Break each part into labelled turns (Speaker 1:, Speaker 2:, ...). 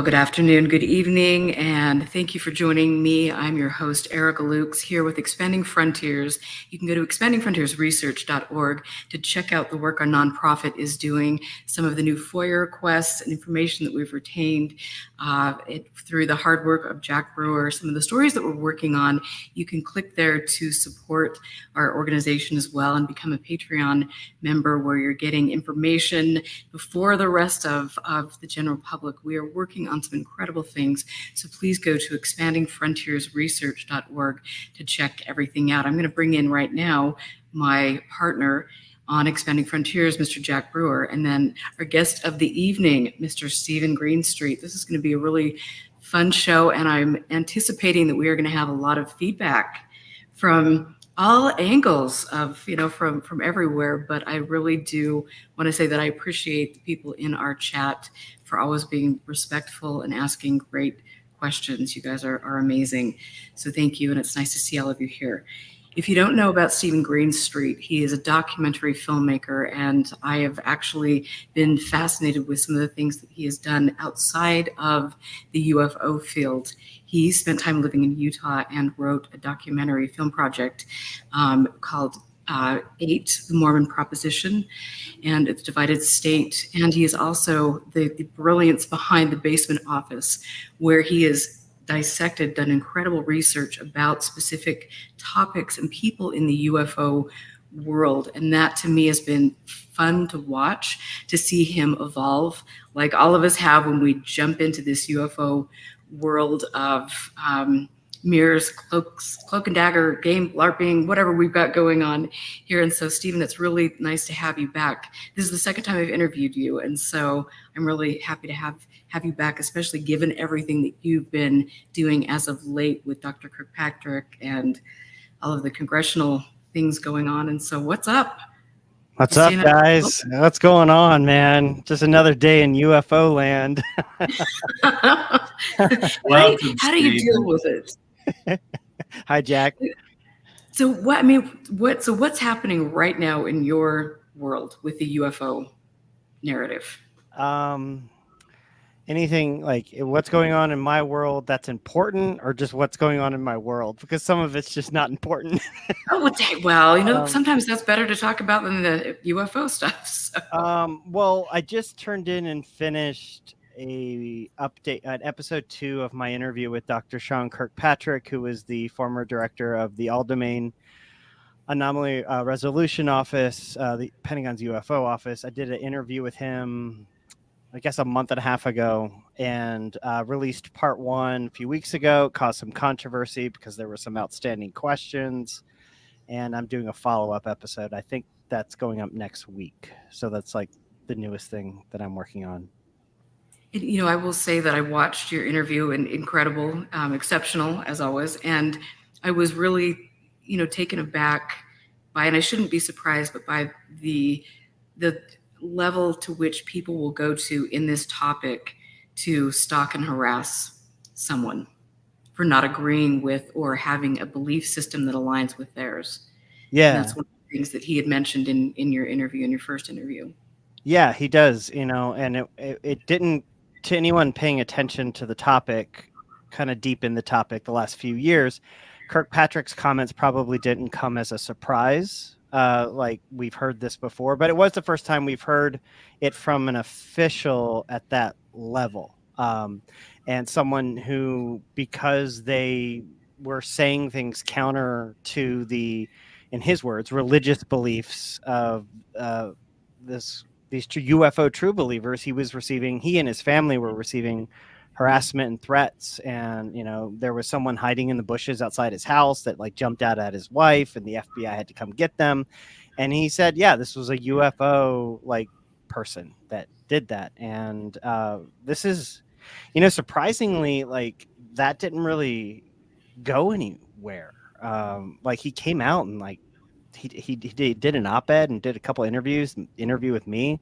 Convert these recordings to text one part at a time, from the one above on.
Speaker 1: good afternoon, good evening, and thank you for joining me. I'm your host, Erica Lukes, here with Expanding Frontiers. You can go to expandingfrontiersresearch.org to check out the work our nonprofit is doing, some of the new Foya requests and information that we've retained through the hard work of Jack Brewer, some of the stories that we're working on. You can click there to support our organization as well and become a Patreon member where you're getting information before the rest of the general public. We are working on some incredible things, so please go to expandingfrontiersresearch.org to check everything out. I'm going to bring in right now my partner on Expanding Frontiers, Mr. Jack Brewer, and then our guest of the evening, Mr. Stephen Greenstreet. This is going to be a really fun show, and I'm anticipating that we are going to have a lot of feedback from all angles of, from everywhere. But I really do want to say that I appreciate the people in our chat for always being respectful and asking great questions. You guys are amazing. So thank you. And it's nice to see all of you here. If you don't know about Stephen Greenstreet, he is a documentary filmmaker, and I have actually been fascinated with some of the things that he has done outside of the UFO field. He spent time living in Utah and wrote a documentary film project called 8, the Mormon Proposition, and its divided state. And he is also the brilliance behind the Basement Office, where he is dissected, done incredible research about specific topics and people in the UFO world. And that to me has been fun to watch, to see him evolve, like all of us have when we jump into this UFO world of mirrors, cloak and dagger, game, LARPing, whatever we've got going on here. And so, Stephen, it's really nice to have you back. This is the second time I've interviewed you, and so I'm really happy to have you back, especially given everything that you've been doing as of late with Dr. Kirkpatrick and all of the congressional things going on. And so, what's up?
Speaker 2: What's up, guys? What's going on, man? Just another day in UFO land.
Speaker 1: How do you deal with it?
Speaker 2: Hi, Jack.
Speaker 1: So what's happening right now in your world with the UFO narrative?
Speaker 2: Anything like what's going on in my world that's important, or just what's going on in my world? Because some of it's just not important.
Speaker 1: Well, sometimes that's better to talk about than the UFO stuff. So.
Speaker 2: Well, I just turned in and finished an episode 2 of my interview with Dr. Sean Kirkpatrick, who is the former director of the All-Domain Anomaly Resolution Office, the Pentagon's UFO office. I did an interview with him, I guess, a month and a half ago, and released part 1 a few weeks ago. It caused some controversy because there were some outstanding questions, and I'm doing a follow-up episode. I think that's going up next week. So that's like the newest thing that I'm working on.
Speaker 1: I will say that I watched your interview, and incredible, exceptional as always. And I was really, taken aback by, and I shouldn't be surprised, but by the level to which people will go to in this topic to stalk and harass someone for not agreeing with or having a belief system that aligns with theirs.
Speaker 2: Yeah.
Speaker 1: And that's one of the things that he had mentioned in your interview, in your first interview.
Speaker 2: Yeah, he does, and it didn't, to anyone paying attention to the topic, kind of deep in the topic the last few years, Kirkpatrick's comments probably didn't come as a surprise. Like we've heard this before, but it was the first time we've heard it from an official at that level. And someone who, because they were saying things counter to the, in his words, religious beliefs of these UFO true believers, he and his family were receiving harassment and threats. And, there was someone hiding in the bushes outside his house that jumped out at his wife, and the FBI had to come get them. And he said, yeah, this was a UFO person that did that. And this is, surprisingly, that didn't really go anywhere. He came out and he did an op-ed and did a couple interview with me,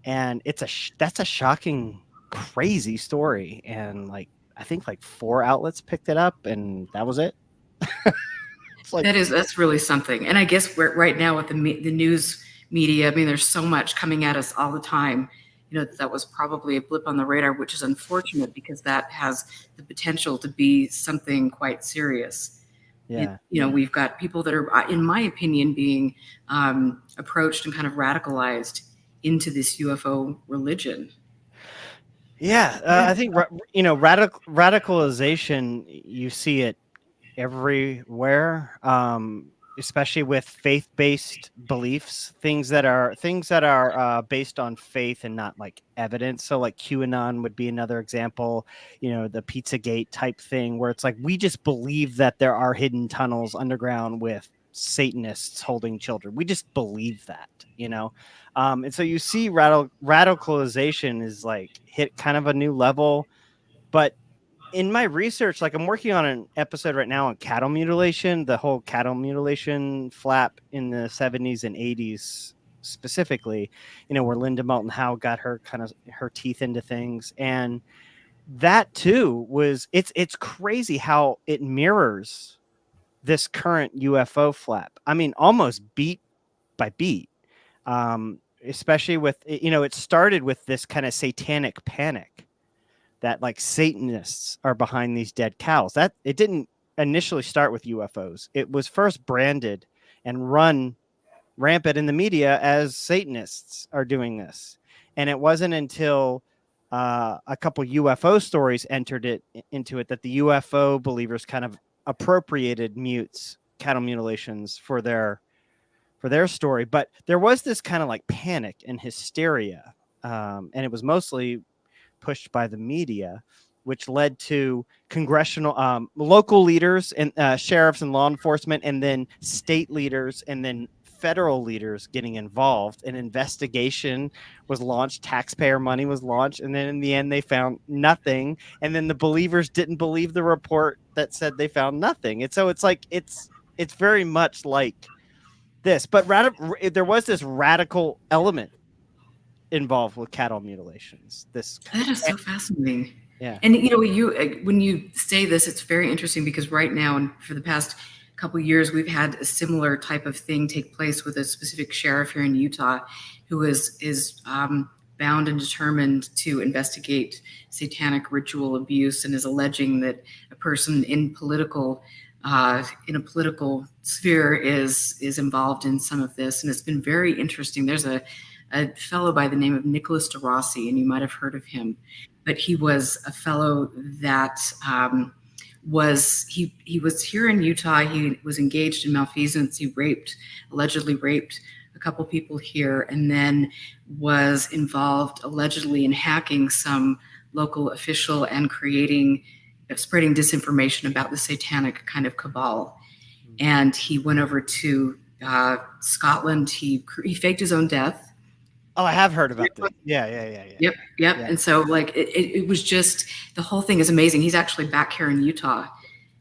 Speaker 2: and that's a shocking, crazy story. And I think 4 outlets picked it up, and that was it.
Speaker 1: That's really something. And I guess right now with the news media, I mean, there's so much coming at us all the time. that was probably a blip on the radar, which is unfortunate because that has the potential to be something quite serious.
Speaker 2: Yeah.
Speaker 1: We've got people that are, in my opinion, being approached and kind of radicalized into this UFO religion.
Speaker 2: Yeah, I think radicalization. You see it everywhere, especially with faith-based beliefs, things that are based on faith and not like evidence. So, like QAnon would be another example. The Pizzagate type thing, where it's like we just believe that there are hidden tunnels underground with Satanists holding children. We just believe that. And so you see radicalization is like hit kind of a new level. But in my research, like I'm working on an episode right now on cattle mutilation, the whole cattle mutilation flap in the 70s and 80s specifically, where Linda Moulton Howe got her teeth into things. And that too it's crazy how it mirrors this current UFO flap. I mean, almost beat by beat. Especially with, it started with this kind of satanic panic that like Satanists are behind these dead cows. That it didn't initially start with UFOs. It was first branded and run rampant in the media as Satanists are doing this. And it wasn't until a couple UFO stories entered it into it that the UFO believers kind of appropriated cattle mutilations for their story. But there was this kind of like panic and hysteria, and it was mostly pushed by the media, which led to local leaders and sheriffs and law enforcement, and then state leaders, and then federal leaders getting involved. An investigation was launched, taxpayer money was launched, and then in the end they found nothing. And then the believers didn't believe the report that said they found nothing. And so it's like it's very much like this, but there was this radical element involved with cattle mutilations.
Speaker 1: That is so fascinating.
Speaker 2: Yeah.
Speaker 1: And when you say this, it's very interesting because right now and for the past couple of years, we've had a similar type of thing take place with a specific sheriff here in Utah, who is bound and determined to investigate satanic ritual abuse, and is alleging that a person in a political sphere is involved in some of this. And it's been very interesting. There's a fellow by the name of Nicholas DeRossi, and you might have heard of him, but he was a fellow that he was here in Utah. He was engaged in malfeasance. He allegedly raped a couple people here, and then was involved allegedly in hacking some local official and spreading disinformation about the satanic kind of cabal. And he went over to Scotland. He faked his own death.
Speaker 2: Oh, I have heard about this. Yeah.
Speaker 1: Yep.
Speaker 2: Yeah.
Speaker 1: And so like it was just, the whole thing is amazing. He's actually back here in Utah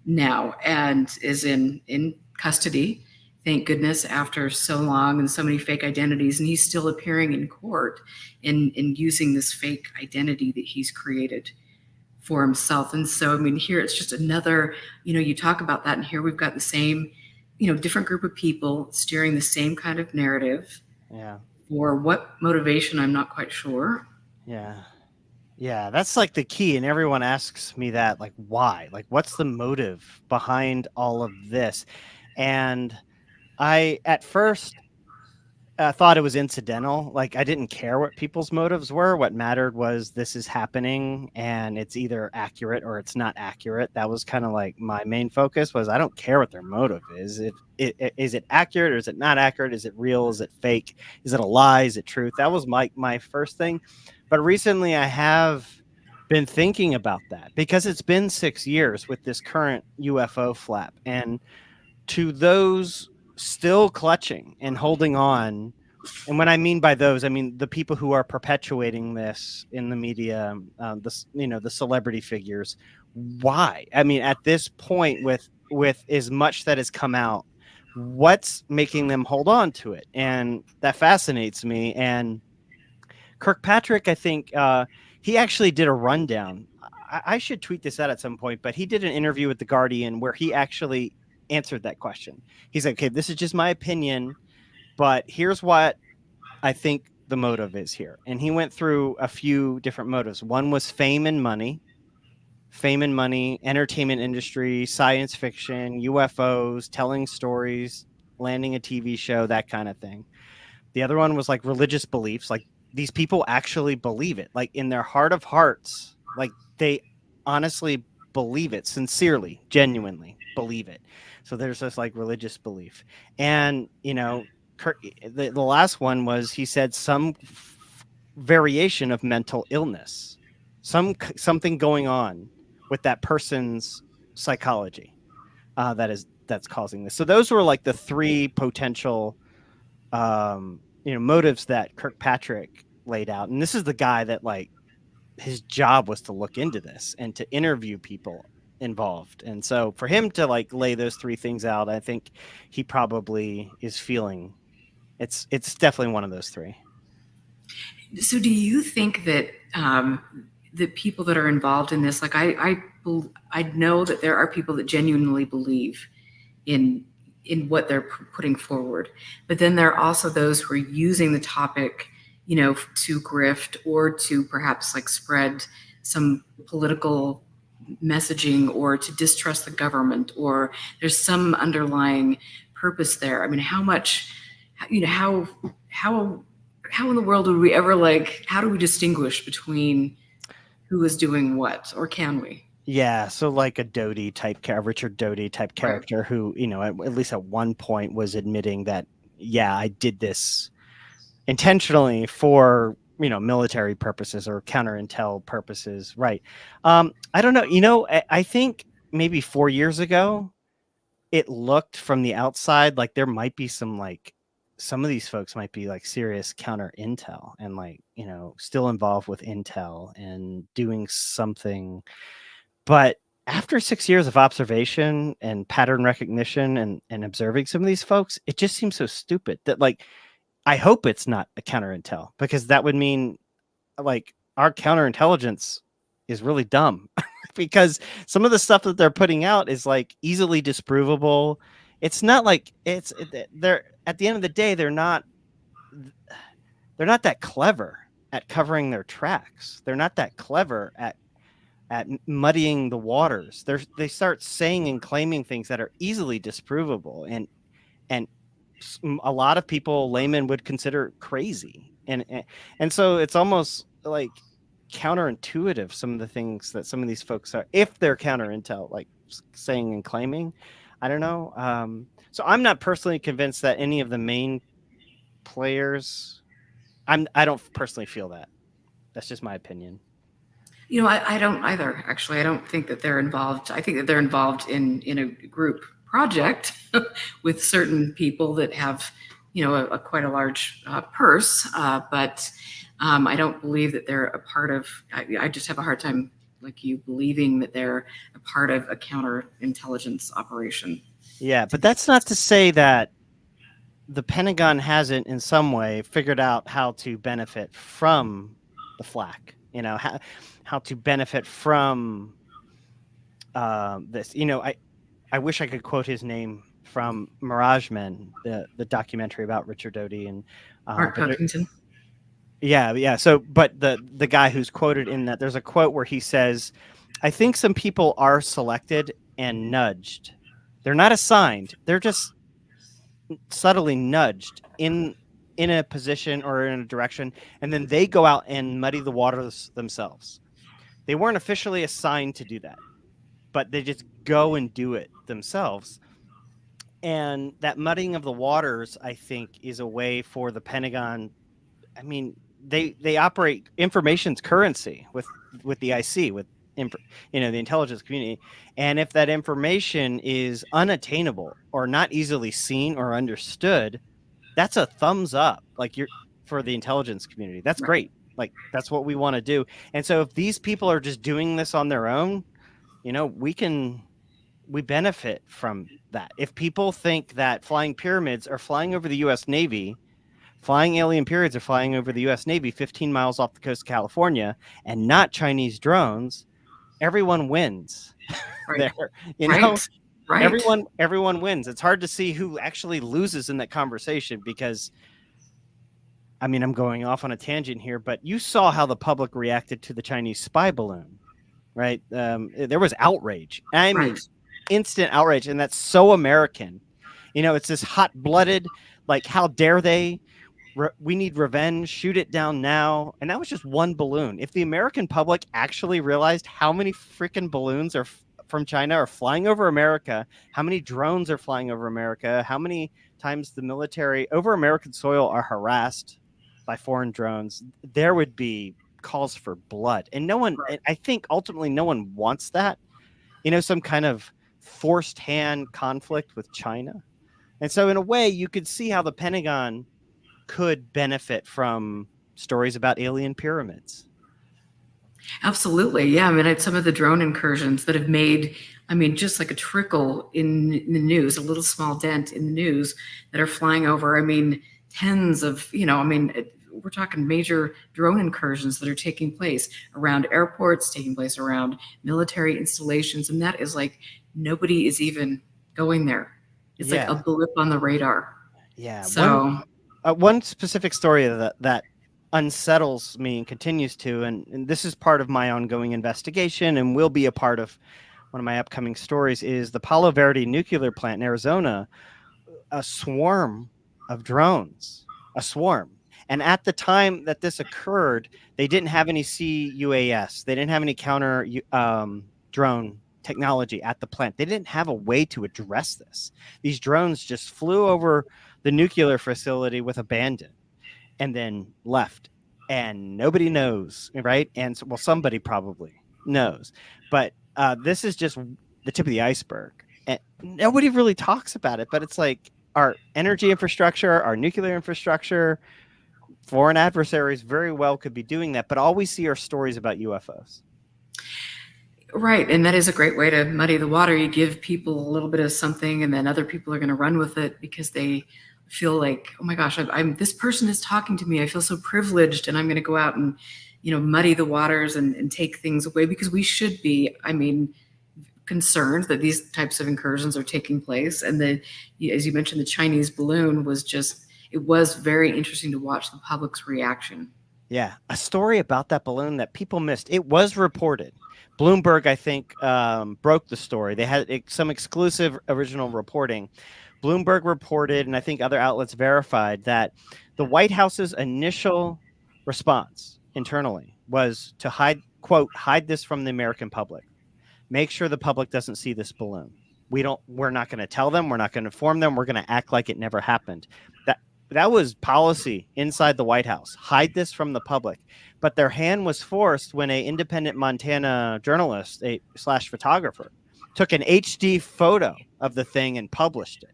Speaker 1: now and is in custody. Thank goodness, after so long and so many fake identities, and he's still appearing in court in using this fake identity that he's created for himself. And so, I mean, here it's just another, you talk about that, and here we've got the same, different group of people steering the same kind of narrative.
Speaker 2: Yeah.
Speaker 1: For what motivation, I'm not quite sure.
Speaker 2: Yeah, that's like the key. And everyone asks me that, like, why? Like, what's the motive behind all of this? And I, at first, thought it was incidental. Like, I didn't care what people's motives were. What mattered was this is happening, and it's either accurate or it's not accurate. That was kind of like my main focus. Was I don't care what their motive is. Is it accurate or is it not accurate? Is it real? Is it fake? Is it a lie? Is it truth? That was my first thing. But recently I have been thinking about that, because it's been 6 years with this current UFO flap. And to those still clutching and holding on, and when I mean by those, I mean the people who are perpetuating this in the media, the celebrity figures. Why? I mean, at this point, with as much that has come out, what's making them hold on to it? And that fascinates me. And Kirkpatrick, I think he actually did a rundown. I should tweet this out at some point, but he did an interview with The Guardian where he actually answered that question. He's like, okay, this is just my opinion, but here's what I think the motive is here. And he went through a few different motives. One was fame and money, entertainment industry, science fiction, UFOs, telling stories, landing a TV show, that kind of thing. The other one was like religious beliefs. Like these people actually believe it, like in their heart of hearts, like they honestly believe it, sincerely, genuinely believe it. So there's this like religious belief. And, you know, the last one was, he said, some variation of mental illness, something going on with that person's psychology, that's causing this. So those were like the three potential motives that Kirkpatrick laid out. And this is the guy that, like, his job was to look into this and to interview people involved. And so for him to like lay those three things out, I think he probably is feeling it's definitely one of those three.
Speaker 1: So do you think that the people that are involved in this, like I know that there are people that genuinely believe in what they're putting forward, but then there are also those who are using the topic, you know, to grift or to perhaps like spread some political messaging or to distrust the government, or there's some underlying purpose there. I mean, how much, you know, how in the world would we ever, like, how do we distinguish between who is doing what, or can we?
Speaker 2: Yeah, so like a Doty type Richard Doty type character, right, who, you know, at least at one point was admitting that, yeah, I did this intentionally for, you know, military purposes or counter intel purposes, right? I don't know, you know, I think maybe 4 years ago, it looked from the outside like there might be some, like, some of these folks might be like serious counter intel and, like, you know, still involved with intel and doing something. But after 6 years of observation and pattern recognition and observing some of these folks, it just seems so stupid that, like, I hope it's not a counter intel, because that would mean, like, our counterintelligence is really dumb because some of the stuff that they're putting out is like easily disprovable. It's not like they're, at the end of the day, they're not that clever at covering their tracks. They're not that clever at muddying the waters. They start saying and claiming things that are easily disprovable, and a lot of people, laymen, would consider crazy. And so it's almost like counterintuitive, some of the things that some of these folks are, if they're counter intel, like saying and claiming. I don't know. So I'm not personally convinced that any of the main players, I don't personally feel that. That's just my opinion.
Speaker 1: You know, I don't either, actually. I don't think that they're involved. I think that they're involved in a group project with certain people that have, you know, a quite a large purse, but I don't believe that they're a part of, I just have a hard time, like you, believing that they're a part of a counterintelligence operation.
Speaker 2: Yeah, but that's not to say that the Pentagon hasn't in some way figured out how to benefit from the flak, you know, how to benefit from this. You know, I wish I could quote his name from Mirage Men, the documentary about Richard Doty and
Speaker 1: Mark Pilkington.
Speaker 2: Yeah. So, but the guy who's quoted in that, there's a quote where he says, "I think some people are selected and nudged. They're not assigned. They're just subtly nudged in a position or in a direction, and then they go out and muddy the waters themselves. They weren't officially assigned to do that, but they just go and do it themselves." And that muddying of the waters, I think, is a way for the Pentagon. I mean, they operate information's currency with the IC, with, you know, the intelligence community. And if that information is unattainable or not easily seen or understood, that's a thumbs up, like, you're, for the intelligence community. That's great. Like, that's what we want to do. And so if these people are just doing this on their own, you know, we benefit from that. If people think that flying pyramids are flying over the US Navy, flying alien periods are flying over the US Navy 15 miles off the coast of California, and not Chinese drones, everyone wins.
Speaker 1: Right.
Speaker 2: There, you know,
Speaker 1: right.
Speaker 2: Everyone wins. It's hard to see who actually loses in that conversation, because I mean, I'm going off on a tangent here, but you saw how the public reacted to the Chinese spy balloon, right? There was outrage. I mean,
Speaker 1: Right.
Speaker 2: instant outrage. And that's so American. It's this hot blooded, like, how dare they? We need revenge, shoot it down now. And that was just one balloon. If the American public actually realized how many freaking balloons are from China are flying over America, how many drones are flying over America, how many times the military over American soil are harassed by foreign drones, there would be calls for blood. And no one, I think ultimately no one wants that, some kind of forced hand conflict with China. And so in a way, you could see how the Pentagon could benefit from stories about alien pyramids.
Speaker 1: Absolutely. Yeah. I mean, some of the drone incursions that have made, I mean, just like a trickle in the news, a little small dent in the news that are flying over. I mean, tens of, we're talking major drone incursions that are taking place around airports, taking place around military installations. And that is like, nobody is even going there. It's like a blip on the radar.
Speaker 2: Yeah.
Speaker 1: So
Speaker 2: one specific story that unsettles me and continues to, and this is part of my ongoing investigation and will be a part of one of my upcoming stories, is the Palo Verde nuclear plant in Arizona. A swarm of drones, a swarm. And at the time that this occurred, they didn't have any CUAS. They didn't have any counter drone technology at the plant. They didn't have a way to address this. These drones just flew over the nuclear facility with abandon and then left. And nobody knows, right? And so, well, somebody probably knows. But this is just the tip of the iceberg. And nobody really talks about it, but it's like our energy infrastructure, our nuclear infrastructure, foreign adversaries very well could be doing that. But all we see are stories about UFOs.
Speaker 1: right, and that is a great way to muddy the water. You give people a little bit of something, and then other people are going to run with it because they feel like, oh my gosh, I'm this person is talking to me. I feel so privileged, and I'm going to go out and, muddy the waters and take things away, because we should be, I mean, concerned that these types of incursions are taking place. And as you mentioned, the Chinese balloon was just, it was very interesting to watch the public's reaction.
Speaker 2: Yeah, a story about that balloon that people missed. It was reported. Bloomberg, I think, broke the story. They had some exclusive original reporting. Bloomberg reported, and I think other outlets verified, that the White House's initial response internally was to hide this from the American public. Make sure the public doesn't see this balloon. We're not going to tell them. We're not going to inform them. We're going to act like it never happened. That was policy inside the White House. Hide this from the public. But their hand was forced when an independent Montana journalist, slash photographer, took an HD photo of the thing and published it.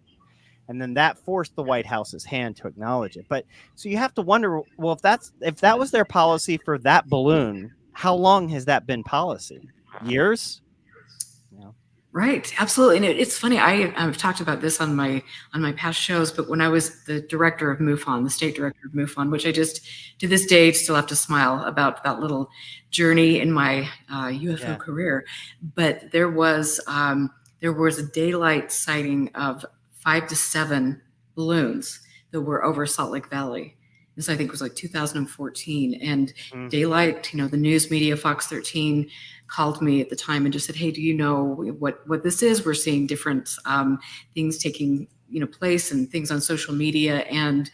Speaker 2: And then that forced the White House's hand to acknowledge it. But so you have to wonder, well, if that was their policy for that balloon, how long has that been policy? Years?
Speaker 1: Right, absolutely. And it's funny. I've talked about this on my past shows, but when I was the director of MUFON, the state director of MUFON, which I just to this day still have to smile about that little journey in my UFO career. But there was a daylight sighting of 5 to 7 balloons that were over Salt Lake Valley. This, I think, was like 2014. And daylight, the news media, Fox 13, called me at the time and just said, hey, do you know what this is? We're seeing different things taking place and things on social media. And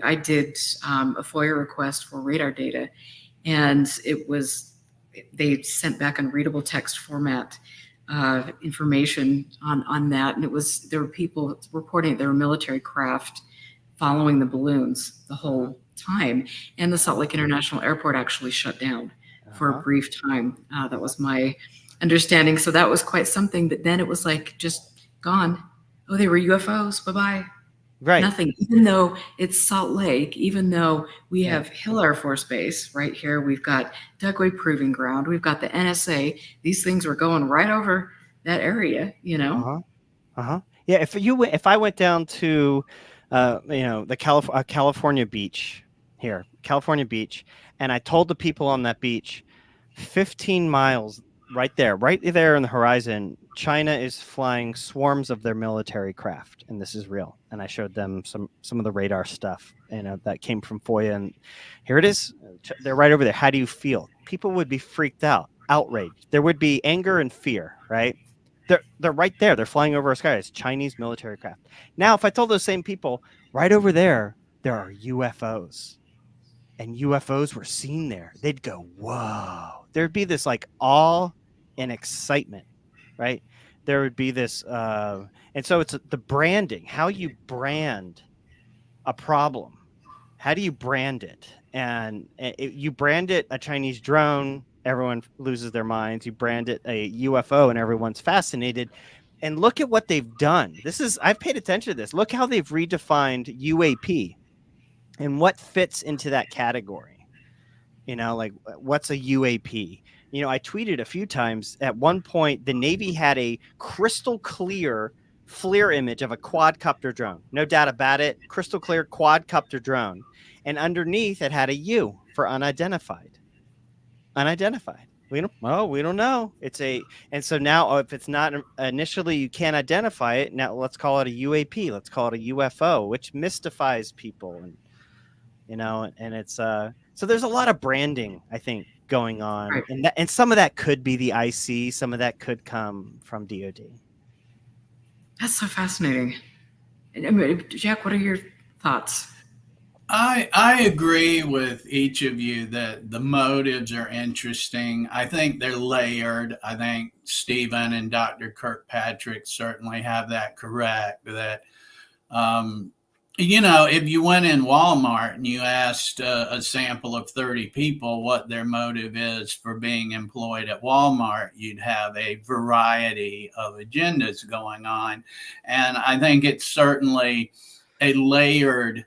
Speaker 1: I did a Foya request for radar data, and they sent back unreadable text format information on that. And there were people reporting there were military craft following the balloons the whole time. And the Salt Lake International Airport actually shut down for a brief time. That was my understanding. So that was quite something. But then it was like just gone. Oh, they were UFOs. Bye-bye.
Speaker 2: Right.
Speaker 1: Nothing. Even though it's Salt Lake, even though we have Hill Air Force Base right here, we've got Dugway Proving Ground, we've got the NSA. These things were going right over that area,
Speaker 2: Yeah. If I went down to the California beach here, California beach, and I told the people on that beach, 15 miles right there in the horizon China is flying swarms of their military craft, and this is real. And I showed them some of the radar stuff, that came from Foya, and here it is. They're right over there. How do you feel? People would be freaked out, outraged. There would be anger and fear, right? They're right there. They're flying over our skies. Chinese military craft. Now, if I told those same people right over there are UFOs, and UFOs were seen there, they'd go, whoa. There'd be this like awe and excitement, right? There would be this, and so it's the branding, how you brand a problem. How do you brand it? And you brand it a Chinese drone, everyone loses their minds. You brand it a UFO, and everyone's fascinated. And look at what they've done. I've paid attention to this. Look how they've redefined UAP and what fits into that category. Like what's a UAP? I tweeted a few times. At one point, the Navy had a crystal clear FLIR image of a quadcopter drone. No doubt about it. Crystal clear quadcopter drone. And underneath it had a U for unidentified. Unidentified. We don't know. And so now if it's not initially, you can't identify it. Now let's call it a UAP. Let's call it a UFO, which mystifies people. And, and it's, so there's a lot of branding, I think, going on. Right. And some of that could be the IC. Some of that could come from DOD.
Speaker 1: That's so fascinating. Jack, what are your thoughts?
Speaker 3: I agree with each of you that the motives are interesting. I think they're layered. I think Stephen and Dr. Kirkpatrick certainly have that correct. That, if you went in Walmart and you asked a sample of 30 people what their motive is for being employed at Walmart, you'd have a variety of agendas going on. And I think it's certainly a layered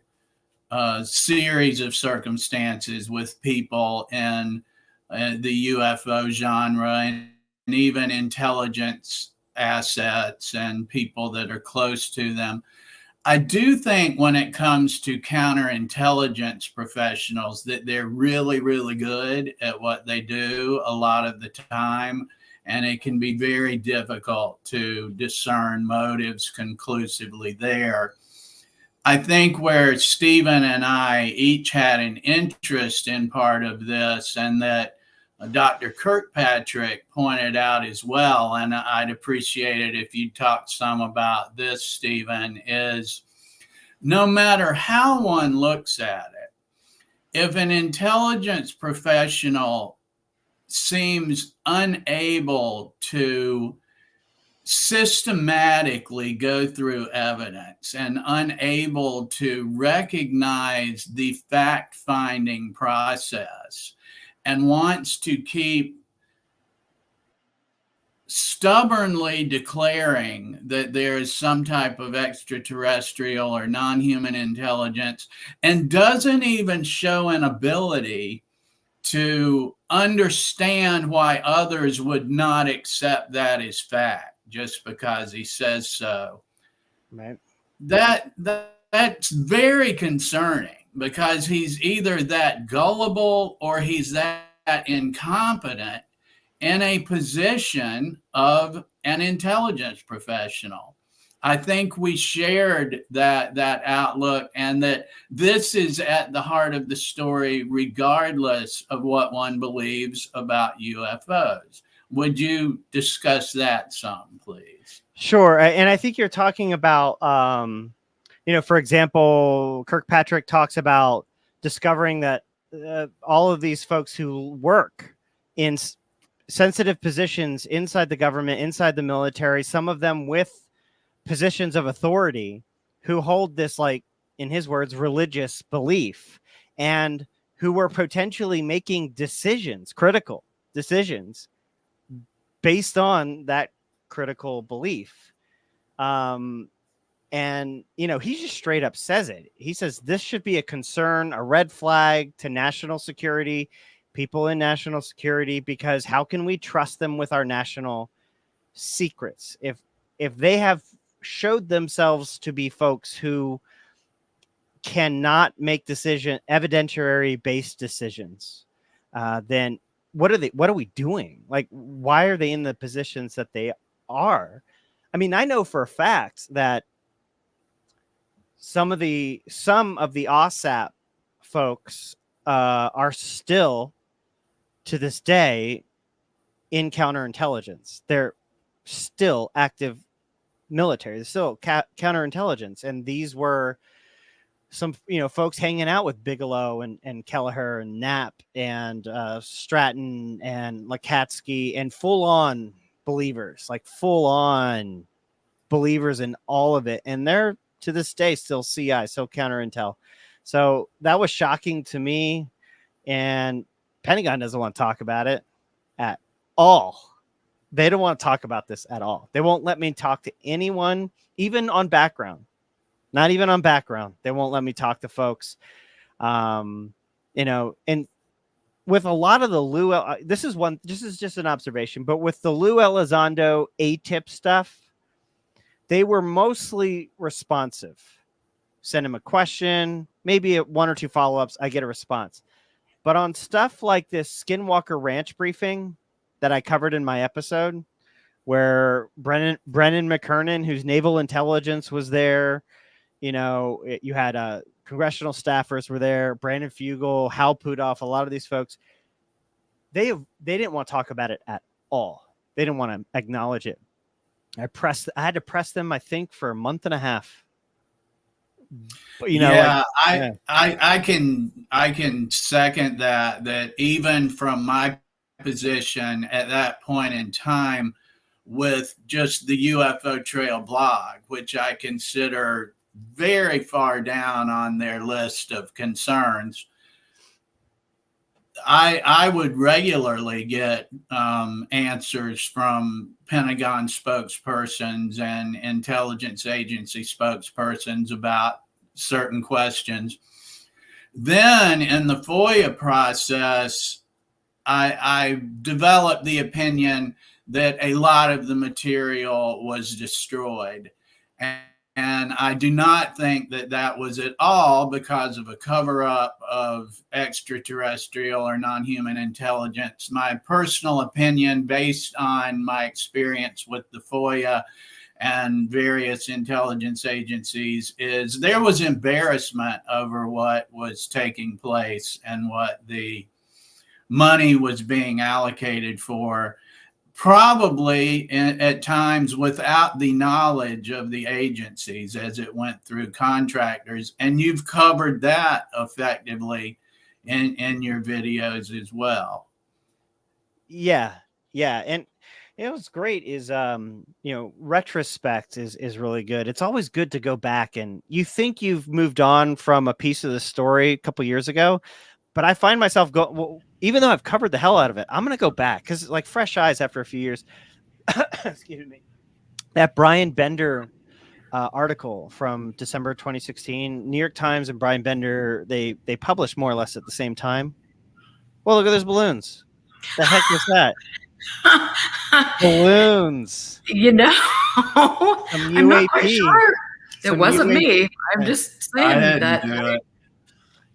Speaker 3: series of circumstances with people in the UFO genre and even intelligence assets and people that are close to them. I do think when it comes to counterintelligence professionals that they're really, really good at what they do a lot of the time, and it can be very difficult to discern motives conclusively there. I think where Stephen and I each had an interest in part of this, and that Dr. Kirkpatrick pointed out as well, and I'd appreciate it if you talked some about this, Stephen, is no matter how one looks at it, if an intelligence professional seems unable to systematically go through evidence and unable to recognize the fact-finding process and wants to keep stubbornly declaring that there is some type of extraterrestrial or non-human intelligence and doesn't even show an ability to understand why others would not accept that as fact just because he says so.
Speaker 2: Right.
Speaker 3: That's very concerning because he's either that gullible or he's that incompetent in a position of an intelligence professional. I think we shared that outlook, and that this is at the heart of the story, regardless of what one believes about UFOs. Would you discuss that some, please?
Speaker 2: Sure. And I think you're talking about, for example, Kirkpatrick talks about discovering that all of these folks who work in sensitive positions inside the government, inside the military, some of them with positions of authority, who hold this, like, in his words, religious belief, and who were potentially making critical decisions based on that critical belief. And, he just straight up says it. He says this should be a concern, a red flag to national security, people in national security, because how can we trust them with our national secrets if they have showed themselves to be folks who cannot make evidentiary based decisions? Then what are we doing? Like, why are they in the positions that they are. I mean, I know for a fact that some of the OSAP folks are still to this day in counterintelligence. They're still active military. They're still counterintelligence, and these were some folks hanging out with Bigelow and Kelleher and Knapp and Stratton and Lakatsky, and full on believers in all of it, and they're to this day still CI, still counterintel. So that was shocking to me, and Pentagon doesn't want to talk about it at all. They don't want to talk about this at all. They won't let me talk to anyone, even on background. Not even on background. They won't let me talk to folks. And with a lot of the Lou, this is just an observation, but with the Lou Elizondo ATIP stuff, they were mostly responsive. Send him a question, maybe one or two follow-ups, I get a response. But on stuff like this Skinwalker Ranch briefing that I covered in my episode, where Brennan McKernan, whose naval intelligence was there, you had congressional staffers were there, Brandon Fugel, Hal Pudoff, a lot of these folks, they didn't want to talk about it at all. They didn't want to acknowledge it. I had to press them, I think, for a month and a half. But,
Speaker 3: I can second that even from my position at that point in time with just the UFO Trail blog, which I consider very far down on their list of concerns, I would regularly get answers from Pentagon spokespersons and intelligence agency spokespersons about certain questions. Then in the Foya process, I developed the opinion that a lot of the material was destroyed. And I do not think that was at all because of a cover-up of extraterrestrial or non-human intelligence. My personal opinion, based on my experience with the Foya and various intelligence agencies, is there was embarrassment over what was taking place and what the money was being allocated for, probably at times without the knowledge of the agencies as it went through contractors. And you've covered that effectively in your videos as well.
Speaker 2: Yeah. And what's great is, retrospect is really good. It's always good to go back, and you think you've moved on from a piece of the story a couple years ago, but I find myself even though I've covered the hell out of it, I'm going to go back because like fresh eyes after a few years. Excuse me. That Brian Bender article from December 2016, New York Times and Brian Bender, they published more or less at the same time. Well, look at those balloons. The heck was that? Balloons.
Speaker 1: I'm not quite sure. It wasn't me. I'm just saying that.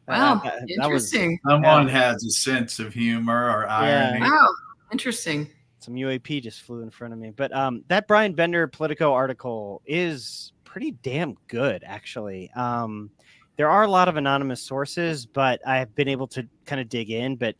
Speaker 1: Wow, interesting.
Speaker 3: Someone has a sense of humor or irony.
Speaker 1: Wow, interesting.
Speaker 2: Some UAP just flew in front of me. But that Brian Bender Politico article is pretty damn good, actually. There are a lot of anonymous sources, but I've been able to kind of dig in. But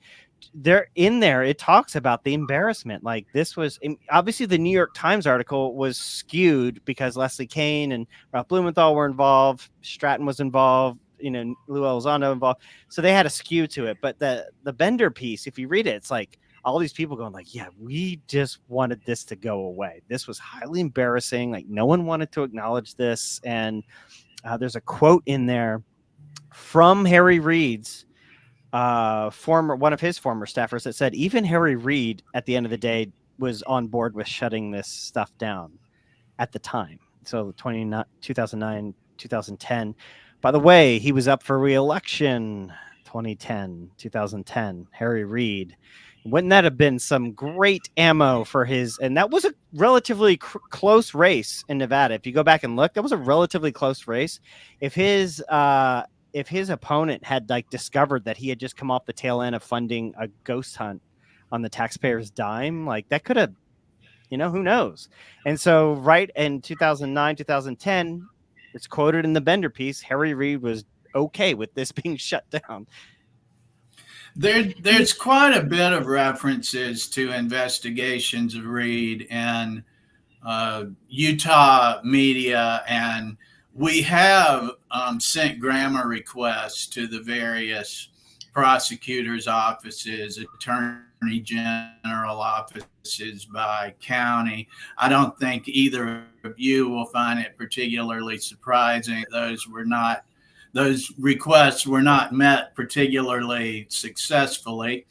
Speaker 2: it talks about the embarrassment. Like, this was obviously the New York Times article was skewed because Leslie Kean and Ralph Blumenthal were involved. Stratton was involved. Lou Elizondo involved. So they had a skew to it. But the Bender piece, if you read it, it's like all these people going like, yeah, we just wanted this to go away. This was highly embarrassing. Like, no one wanted to acknowledge this. And there's a quote in there from Harry Reid's one of his former staffers that said even Harry Reid at the end of the day was on board with shutting this stuff down at the time. So 2009, 2010. By the way, he was up for re-election 2010, 2010, Harry Reid. Wouldn't that have been some great ammo for his? And that was a relatively close race in Nevada. If you go back and look, that was a relatively close race. If his opponent had discovered that he had just come off the tail end of funding a ghost hunt on the taxpayer's dime, that could have, Who knows? And so right in 2009, 2010, it's quoted in the Bender piece, Harry Reid was okay with this being shut down.
Speaker 3: There's quite a bit of references to investigations of Reid and Utah media, and we have sent grammar requests to the various prosecutors' offices, attorney general offices by county. I don't think either of you will find it particularly surprising. Those requests were not met particularly successfully.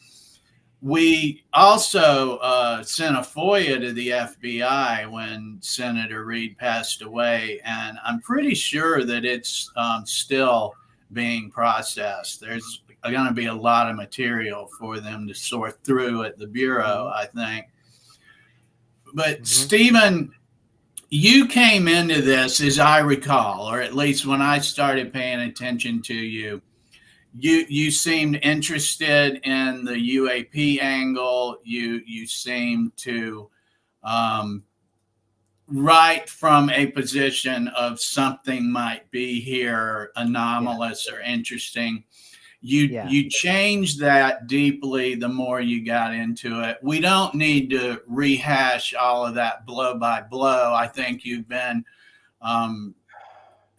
Speaker 3: We also sent a Foya to the FBI when Senator Reid passed away, and I'm pretty sure that it's still being processed. There's going to be a lot of material for them to sort through at the Bureau, I think. But Stephen, you came into this, as I recall, or at least when I started paying attention to you, you seemed interested in the UAP angle. You seemed to write from a position of something might be here anomalous or interesting. You changed that deeply the more you got into it. We don't need to rehash all of that blow by blow. I think you've been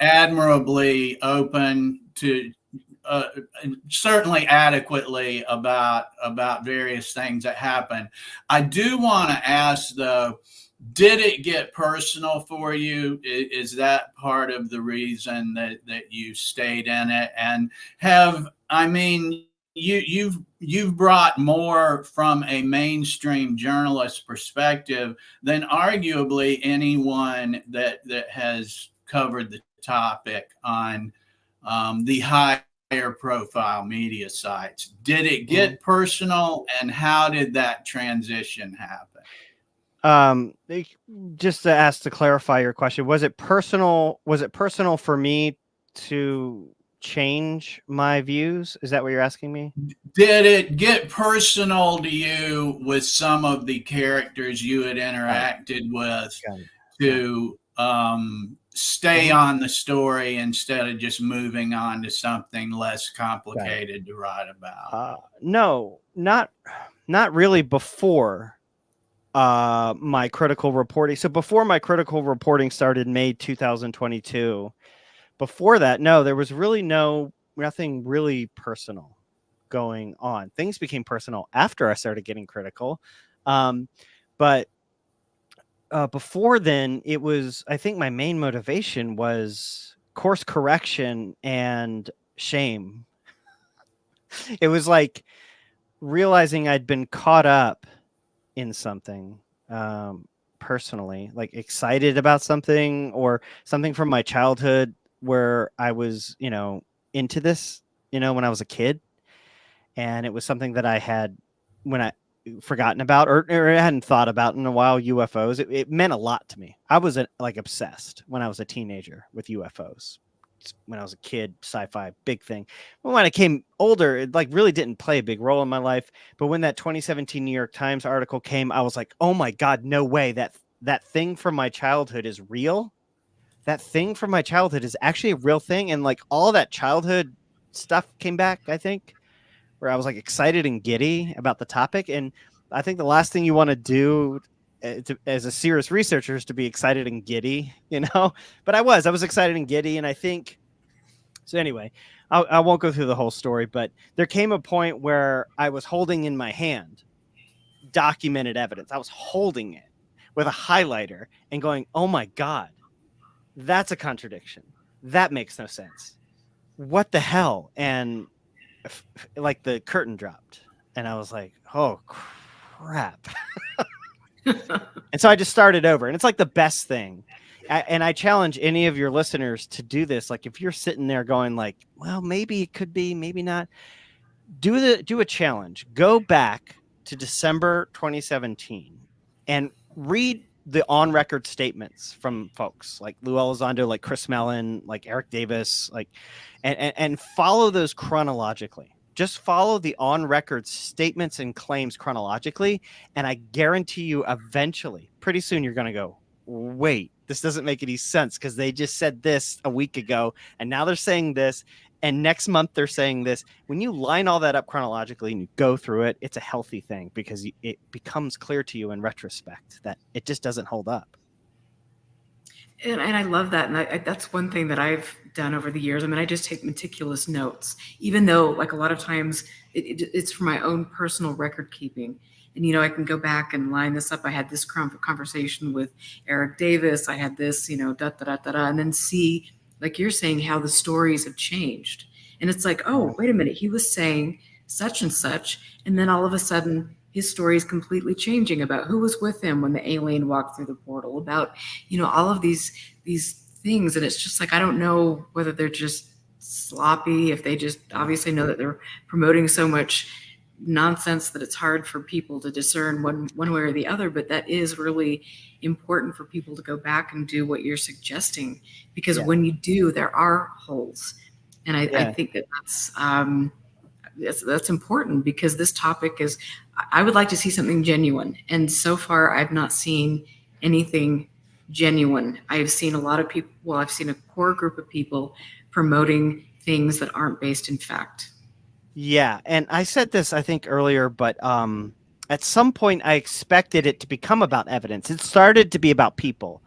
Speaker 3: admirably open to certainly adequately about various things that happen. I do want to ask though, did it get personal for you? Is that part of the reason that you stayed in it? And you've brought more from a mainstream journalist perspective than arguably anyone that has covered the topic on the higher profile media sites. Did it get personal, and how did that transition happen?
Speaker 2: Just to clarify your question, was it personal for me to change my views? Is that what you're asking me?
Speaker 3: Did it get personal to you with some of the characters you had interacted with to stay on the story instead of just moving on to something less complicated to write about?
Speaker 2: No, not really before my critical reporting. So before my critical reporting started May 2022, before that, no, there was really nothing really personal going on. Things became personal after I started getting critical. But before then, it was, I think my main motivation was course correction and shame. It was like realizing I'd been caught up in something personally, like excited about something or something from my childhood where I was, into this, when I was a kid. And it was something that I had forgotten about or I hadn't thought about in a while. UFOs, it meant a lot to me. I was obsessed when I was a teenager with UFOs. When I was a kid, sci-fi, big thing. When I came older, it really didn't play a big role in my life. But when that 2017 New York Times article came, I was like, oh my God, no way. That thing from my childhood is real. That thing from my childhood is actually a real thing. And all that childhood stuff came back, I think, where I was excited and giddy about the topic. And I think the last thing you want to do as a serious researcher is to be excited and giddy, but I was excited and giddy. And I think, so anyway, I won't go through the whole story, but there came a point where I was holding in my hand documented evidence. I was holding it with a highlighter and going, oh my God, that's a contradiction. That makes no sense. What the hell? And the curtain dropped and I was like, oh crap. And so I just started over, and it's the best thing. And I challenge any of your listeners to do this. If you're sitting there going well, maybe it could be, maybe not, do a challenge. Go back to December 2017 and read the on record statements from folks like Lou Elizondo, like Chris Mellon, like Eric Davis, and follow those chronologically. Just follow the on record statements and claims chronologically. And I guarantee you eventually, pretty soon, you're going to go, wait, this doesn't make any sense because they just said this a week ago. And now they're saying this. And next month they're saying this. When you line all that up chronologically and you go through it, it's a healthy thing because it becomes clear to you in retrospect that it just doesn't hold up.
Speaker 1: And I love that. And that's one thing that I've done over the years. I mean, I just take meticulous notes, even though like a lot of times it's for my own personal record keeping. And, I can go back and line this up. I had this conversation with Eric Davis. I had this, and then see, like you're saying, how the stories have changed. And it's like, oh, wait a minute. He was saying such and such. And then all of a sudden, his story is completely changing about who was with him when the alien walked through the portal, about, all of these things. And it's just like, I don't know whether they're just sloppy, if they just obviously know that they're promoting so much nonsense that it's hard for people to discern one way or the other. But that is really important for people to go back and do what you're suggesting, because when you do, there are holes. And I think that's important, because this topic is, I would like to see something genuine. And so far, I've not seen anything genuine. I've seen a lot of people, I've seen a core group of people promoting things that aren't based in fact.
Speaker 2: Yeah. And I said this, I think, earlier, but at some point I expected it to become about evidence. It started to be about people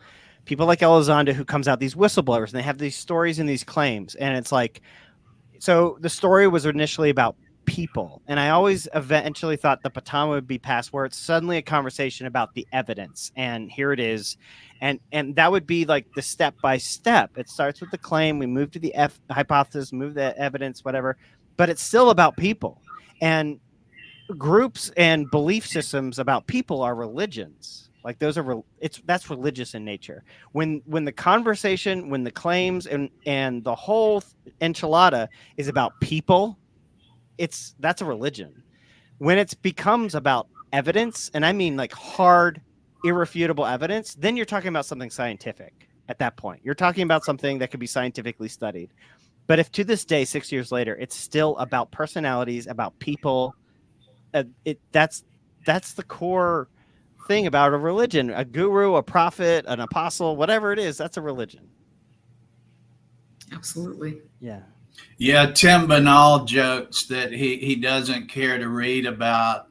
Speaker 2: like Elizondo, who comes out, these whistleblowers, and they have these stories and these claims. And it's like, so the story was initially about people. And I always eventually thought the baton would be passed where it's suddenly a conversation about the evidence. And here it is. And that would be like the step by step. It starts with the claim. We move to the hypothesis, move the evidence, whatever. But it's still about people. And groups and belief systems about people are religions. Like those are, that's religious in nature. When the conversation, when the claims and the whole enchilada is about people, that's a religion. When it becomes about evidence, and I mean like hard, irrefutable evidence, then you're talking about something scientific at that point. You're talking about something that could be scientifically studied. But if to this day, 6 years later, it's still about personalities, about people, that's the core thing about a religion. A guru, a prophet, an apostle, whatever it is, that's a religion.
Speaker 1: Absolutely.
Speaker 2: Yeah.
Speaker 3: Yeah, Tim Banal jokes that he doesn't care to read about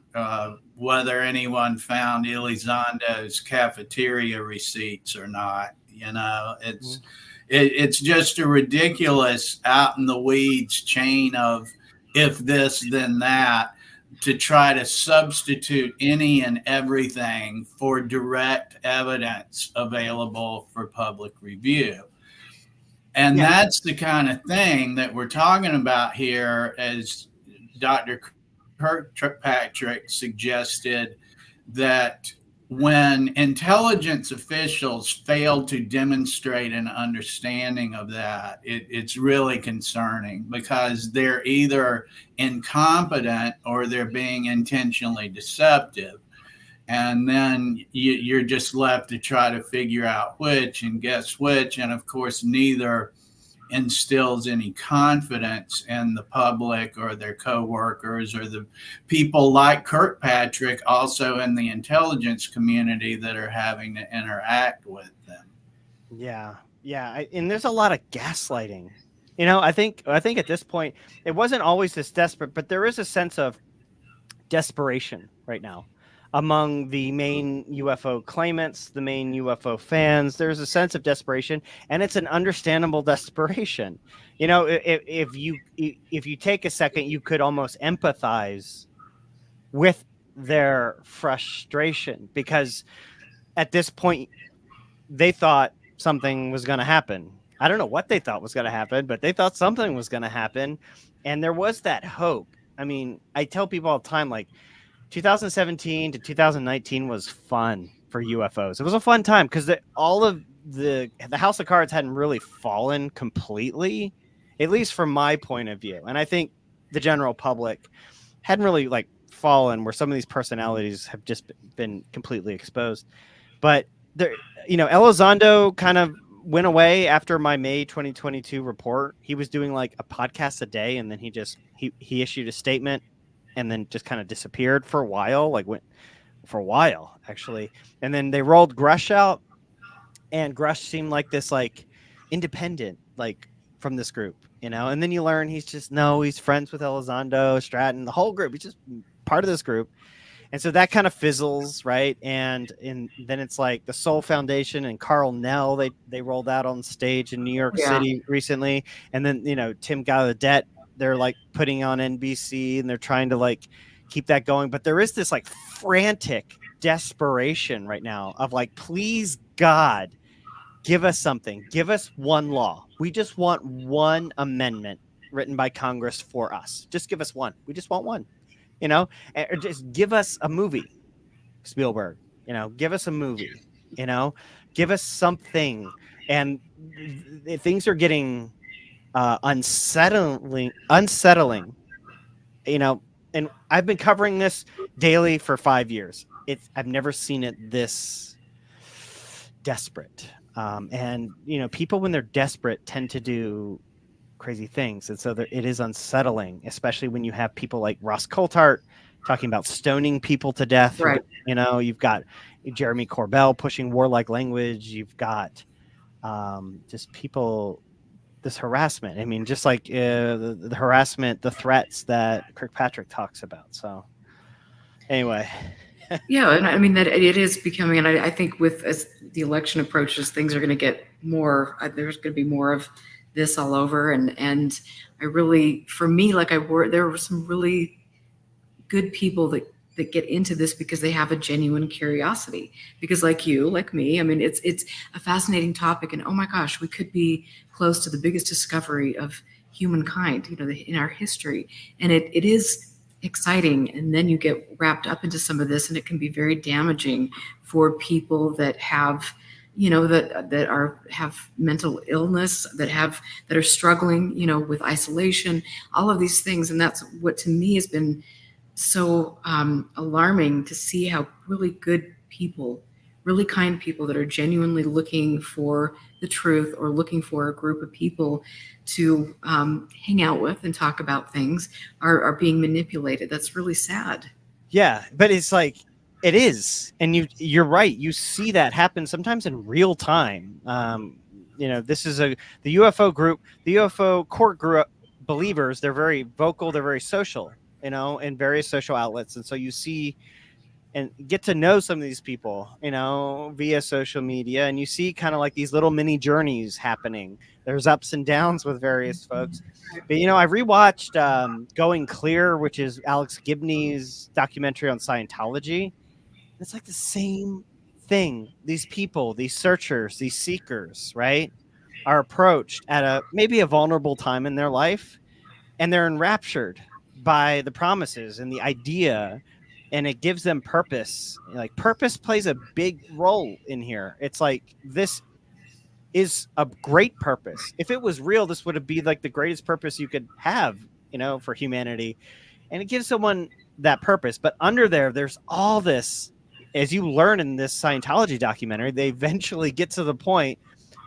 Speaker 3: whether anyone found Elizondo's cafeteria receipts or not. It's just a ridiculous out in the weeds chain of if this, then that, to try to substitute any and everything for direct evidence available for public review. And that's the kind of thing that we're talking about here, as Dr. Kirkpatrick suggested, that when intelligence officials fail to demonstrate an understanding of that, it's really concerning, because they're either incompetent or they're being intentionally deceptive. And then you're just left to try to figure out which and guess which. And of course, neither instills any confidence in the public or their coworkers or the people like Kirkpatrick, also in the intelligence community, that are having to interact with them.
Speaker 2: Yeah. And there's a lot of gaslighting. I think at this point, it wasn't always this desperate, but there is a sense of desperation right now among the main UFO claimants, the main UFO fans. There's a sense of desperation, and it's an understandable desperation. If you take a second, you could almost empathize with their frustration, because at this point they thought something was going to happen. I don't know what they thought was going to happen, but they thought something was going to happen, and there was that hope. I mean, I tell people all the time, like, 2017 to 2019 was fun for UFOs. It was a fun time because all of the house of cards hadn't really fallen completely, at least from my point of view. And I think the general public hadn't really like fallen, where some of these personalities have just been completely exposed. But there, Elizondo kind of went away after my May 2022 report. He was doing like a podcast a day, and then he issued a statement and then just kind of disappeared for a while, actually. And then they rolled Grush out, and Grush seemed like this like independent, like from this group, and then you learn he's friends with Elizondo, Stratton, the whole group. He's just part of this group. And so that kind of fizzles, right? And then it's like the Soul Foundation and Carl Nell, they rolled out on stage in New York City recently. And then, Tim Gallaudet, they're like putting on NBC, and they're trying to like keep that going. But there is this like frantic desperation right now of like, please God, give us something. Give us one law. We just want one amendment written by Congress for us. Just give us one. We just want one. Or just give us a movie, Spielberg, give us a movie, give us something. And things are getting unsettling, and I've been covering this daily for 5 years. I've never seen it this desperate. And, people, when they're desperate, tend to do crazy things. And so it is unsettling, especially when you have people like Ross Coulthart talking about stoning people to death.
Speaker 1: Right.
Speaker 2: You've got Jeremy Corbell pushing warlike language. You've got just people, this harassment. I mean, just like the harassment, the threats that Kirkpatrick talks about. So anyway.
Speaker 1: Yeah, and I mean that it is becoming, and I think as the election approaches, things are going to get more. There's going to be more of this all over, and I really, for me, there were some really good people that get into this because they have a genuine curiosity. Because like you, like me, I mean, it's a fascinating topic, and oh my gosh, we could be close to the biggest discovery of humankind, in our history, and it is exciting. And then you get wrapped up into some of this, and it can be very damaging for people that have have mental illness, that are struggling, with isolation, all of these things. And that's what to me has been so alarming, to see how really good people, really kind people that are genuinely looking for the truth or looking for a group of people to hang out with and talk about things are being manipulated. That's really sad.
Speaker 2: Yeah, but it's like, it is. And you're right. You see that happen sometimes in real time. This is the UFO group, the UFO court group believers. They're very vocal. They're very social, in various social outlets. And so you see and get to know some of these people, via social media. And you see kind of like these little mini journeys happening. There's ups and downs with various folks. But, I rewatched Going Clear, which is Alex Gibney's documentary on Scientology. It's like the same thing. These people, these searchers, these seekers, right, are approached at maybe a vulnerable time in their life, and they're enraptured by the promises and the idea, and it gives them purpose. Like, purpose plays a big role in here. It's like, this is a great purpose. If it was real, this would be like the greatest purpose you could have, for humanity. And it gives someone that purpose. But under there's all this, as you learn in this Scientology documentary, they eventually get to the point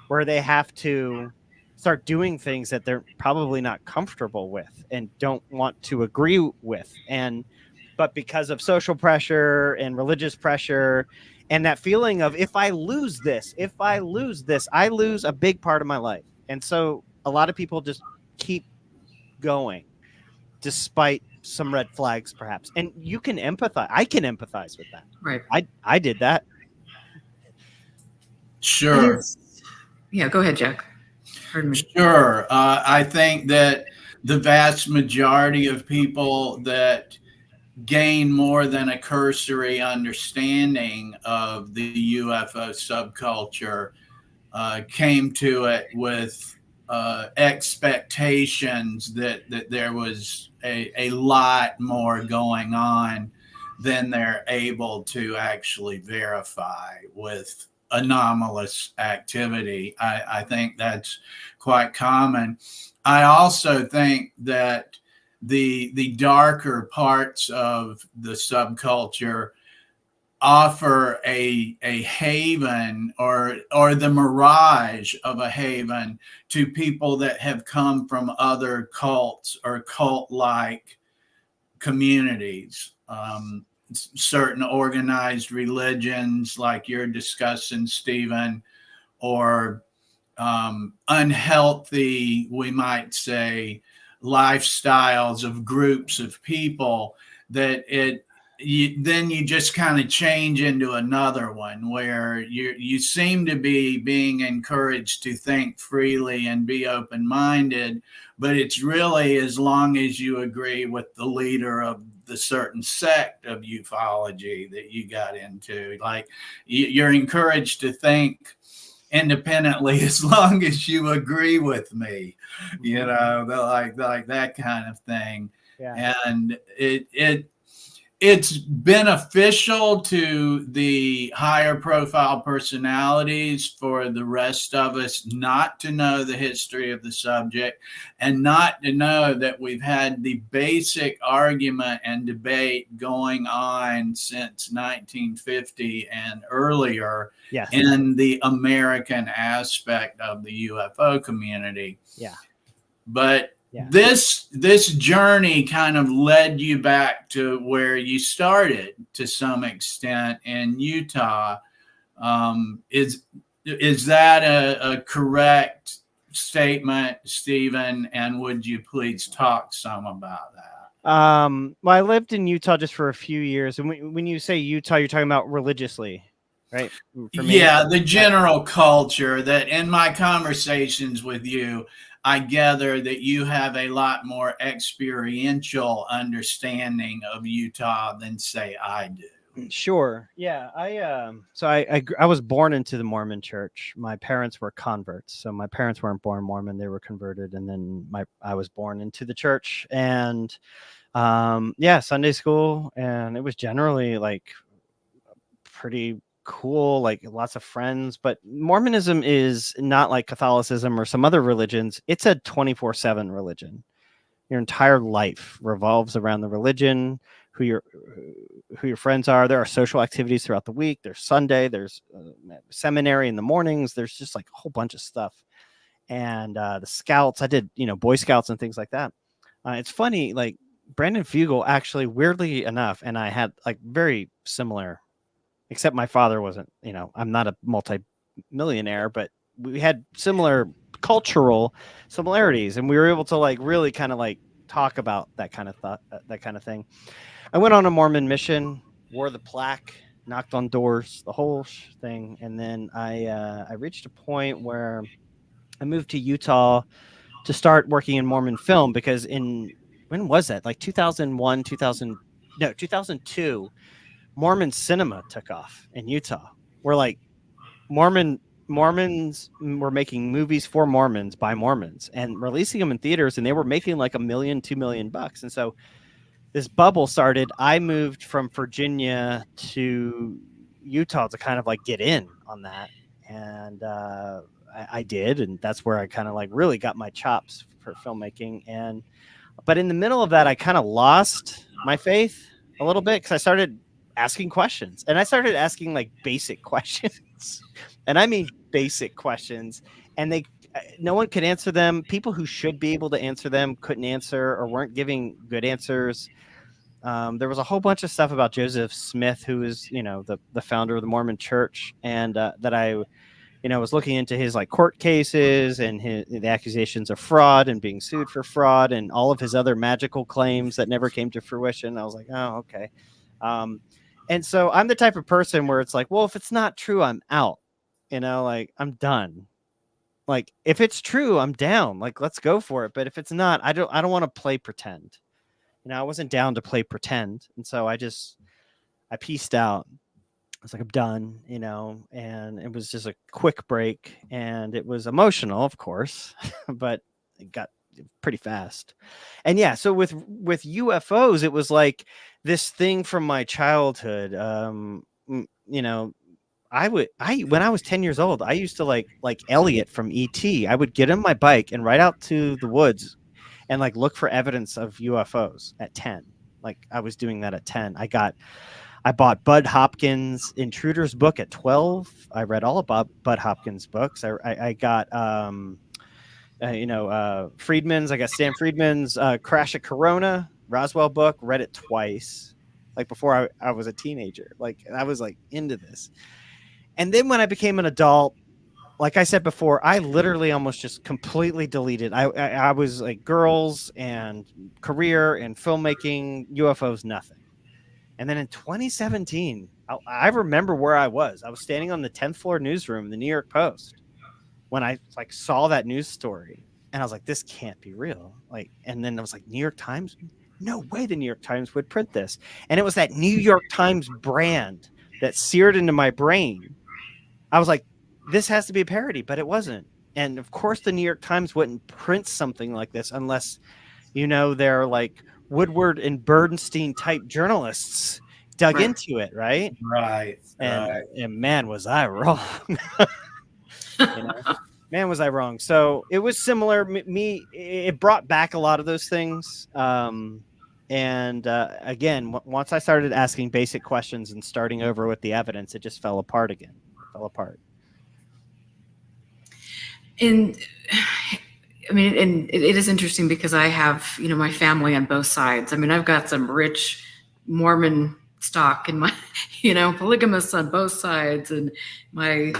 Speaker 2: where they have to start doing things that they're probably not comfortable with and don't want to agree with. But because of social pressure and religious pressure and that feeling of, if I lose this, I lose a big part of my life. And so a lot of people just keep going despite some red flags, perhaps. And you can empathize. I can empathize with that.
Speaker 1: Right.
Speaker 2: I did that.
Speaker 3: Sure.
Speaker 1: Yeah, go ahead, Jack. Pardon me.
Speaker 3: Sure. I think that the vast majority of people that gain more than a cursory understanding of the UFO subculture came to it with expectations that there was a lot more going on than they're able to actually verify with anomalous activity. I think that's quite common. I also think that the darker parts of the subculture offer a haven or the mirage of a haven to people that have come from other cults or cult-like communities, certain organized religions like you're discussing, Stephen, or unhealthy, we might say, lifestyles of groups of people that then you just kind of change into another one where you seem to be being encouraged to think freely and be open-minded, but it's really as long as you agree with the leader of the certain sect of ufology that you got into. Like you're encouraged to think independently as long as you agree with me, you know, like that kind of thing.
Speaker 2: Yeah.
Speaker 3: And it's beneficial to the higher profile personalities for the rest of us not to know the history of the subject and not to know that we've had the basic argument and debate going on since 1950 and earlier.
Speaker 2: Yes.
Speaker 3: In the American aspect of the UFO community.
Speaker 2: Yeah.
Speaker 3: But this journey kind of led you back to where you started to some extent in Utah. Is that a correct statement, Stephen? And would you please talk some about that?
Speaker 2: Well, I lived in Utah just for a few years, and when you say Utah, you're talking about religiously, right? For me,
Speaker 3: yeah, the general culture that in my conversations with you, I gather that you have a lot more experiential understanding of Utah than say I do.
Speaker 2: Sure. Yeah. I was born into the Mormon church. My parents were converts. So my parents weren't born Mormon, they were converted. And then I was born into the church, and Sunday school. And it was generally like pretty cool, like lots of friends. But Mormonism is not like Catholicism or some other religions. It's a 24/7 religion. Your entire life revolves around the religion, who your friends are. There are social activities throughout the week. There's Sunday. There's seminary in the mornings. There's just like a whole bunch of stuff. And the scouts, I did, Boy Scouts and things like that. It's funny, like Brandon Fugel actually, weirdly enough, and I had like very similar, except my father wasn't, I'm not a multi-millionaire, but we had similar cultural similarities, and we were able to like really kind of like talk about that kind of thought, that kind of thing. I went on a Mormon mission, wore the plaque, knocked on doors, the whole thing, and then I reached a point where I moved to Utah to start working in Mormon film, because when was that? Like 2001, 2002, Mormon cinema took off in Utah. Where like Mormons were making movies for Mormons by Mormons and releasing them in theaters, and they were making like $1 million, $2 million. And so this bubble started. I moved from Virginia to Utah to kind of like get in on that. And I did. And that's where I kind of like really got my chops for filmmaking. But in the middle of that, I kind of lost my faith a little bit, because I started asking questions, and I started asking like basic questions. And I mean basic questions, and no one could answer them. People who should be able to answer them couldn't answer or weren't giving good answers. There was a whole bunch of stuff about Joseph Smith, who is, the founder of the Mormon Church, and that I was looking into his like court cases and the accusations of fraud and being sued for fraud and all of his other magical claims that never came to fruition. I was like, oh, okay. And so I'm the type of person where it's like, well, if it's not true, I'm out, like I'm done. Like if it's true, I'm down. Like, let's go for it. But if it's not, I don't want to play pretend. I wasn't down to play pretend. And so I pieced out. I was like, I'm done, and it was just a quick break, and it was emotional, of course, but it got pretty fast. And yeah, so with UFOs, it was like this thing from my childhood. When I was 10 years old, I used to like Elliot from E.T. I would get on my bike and ride out to the woods and like look for evidence of UFOs at 10. Like I was doing that at 10. I bought Bud Hopkins' Intruder's book at 12. I read all about Bud Hopkins' books. I got Friedman's. I got Stan Friedman's Crash at Corona, Roswell book. Read it twice, like before I was a teenager. Like I was like into this. And then when I became an adult, like I said before, I literally almost just completely deleted. I was like girls and career and filmmaking, UFOs, nothing. And then in 2017, I remember where I was. I was standing on the 10th floor newsroom in the New York Post when I like saw that news story, and I was like, this can't be real. Like, and then I was like, New York Times? No way the New York Times would print this. And it was that New York Times brand that seared into my brain. I was like, this has to be a parody, but it wasn't. And of course, the New York Times wouldn't print something like this unless, they're like Woodward and Bernstein type journalists dug into it, right?
Speaker 3: Right.
Speaker 2: And man, was I wrong. Man, was I wrong. So it was similar. It brought back a lot of those things. Again, once I started asking basic questions and starting over with the evidence, it just fell apart again.
Speaker 1: And I mean, and it is interesting because I have, my family on both sides. I mean, I've got some rich Mormon stock in my, polygamous on both sides. And my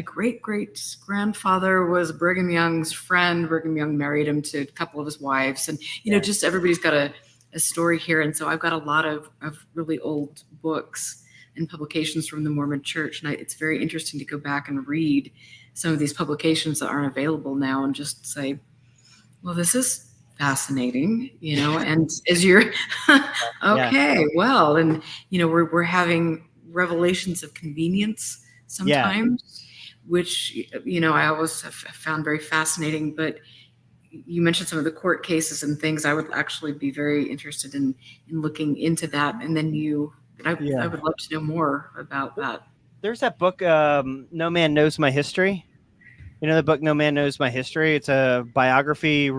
Speaker 1: great grandfather was Brigham Young's friend. Brigham Young married him to a couple of his wives. And, just everybody's got a story here. And so I've got a lot of really old books and publications from the Mormon Church. And it's very interesting to go back and read some of these publications that aren't available now and just say, well, this is fascinating, and as you're okay, well, and we're having revelations of convenience sometimes, which I always have found very fascinating. But you mentioned some of the court cases and things. I would actually be very interested in looking into that. And then I would love to know more about that.
Speaker 2: There's that book, No Man Knows My History. The book No Man Knows My History. It's a biography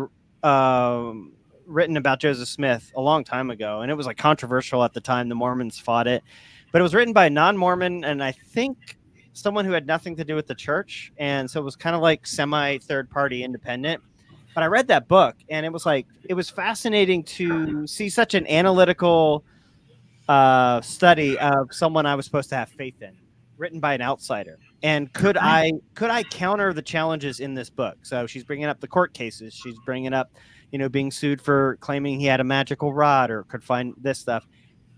Speaker 2: written about Joseph Smith a long time ago, and it was like controversial at the time. The Mormons fought it, but it was written by a non-Mormon, and I think someone who had nothing to do with the church, and so it was kind of like semi-third-party independent. But I read that book, and it was fascinating to see such an analytical study of someone I was supposed to have faith in, written by an outsider. And could I counter the challenges in this book? So she's bringing up the court cases. She's bringing up, being sued for claiming he had a magical rod or could find this stuff.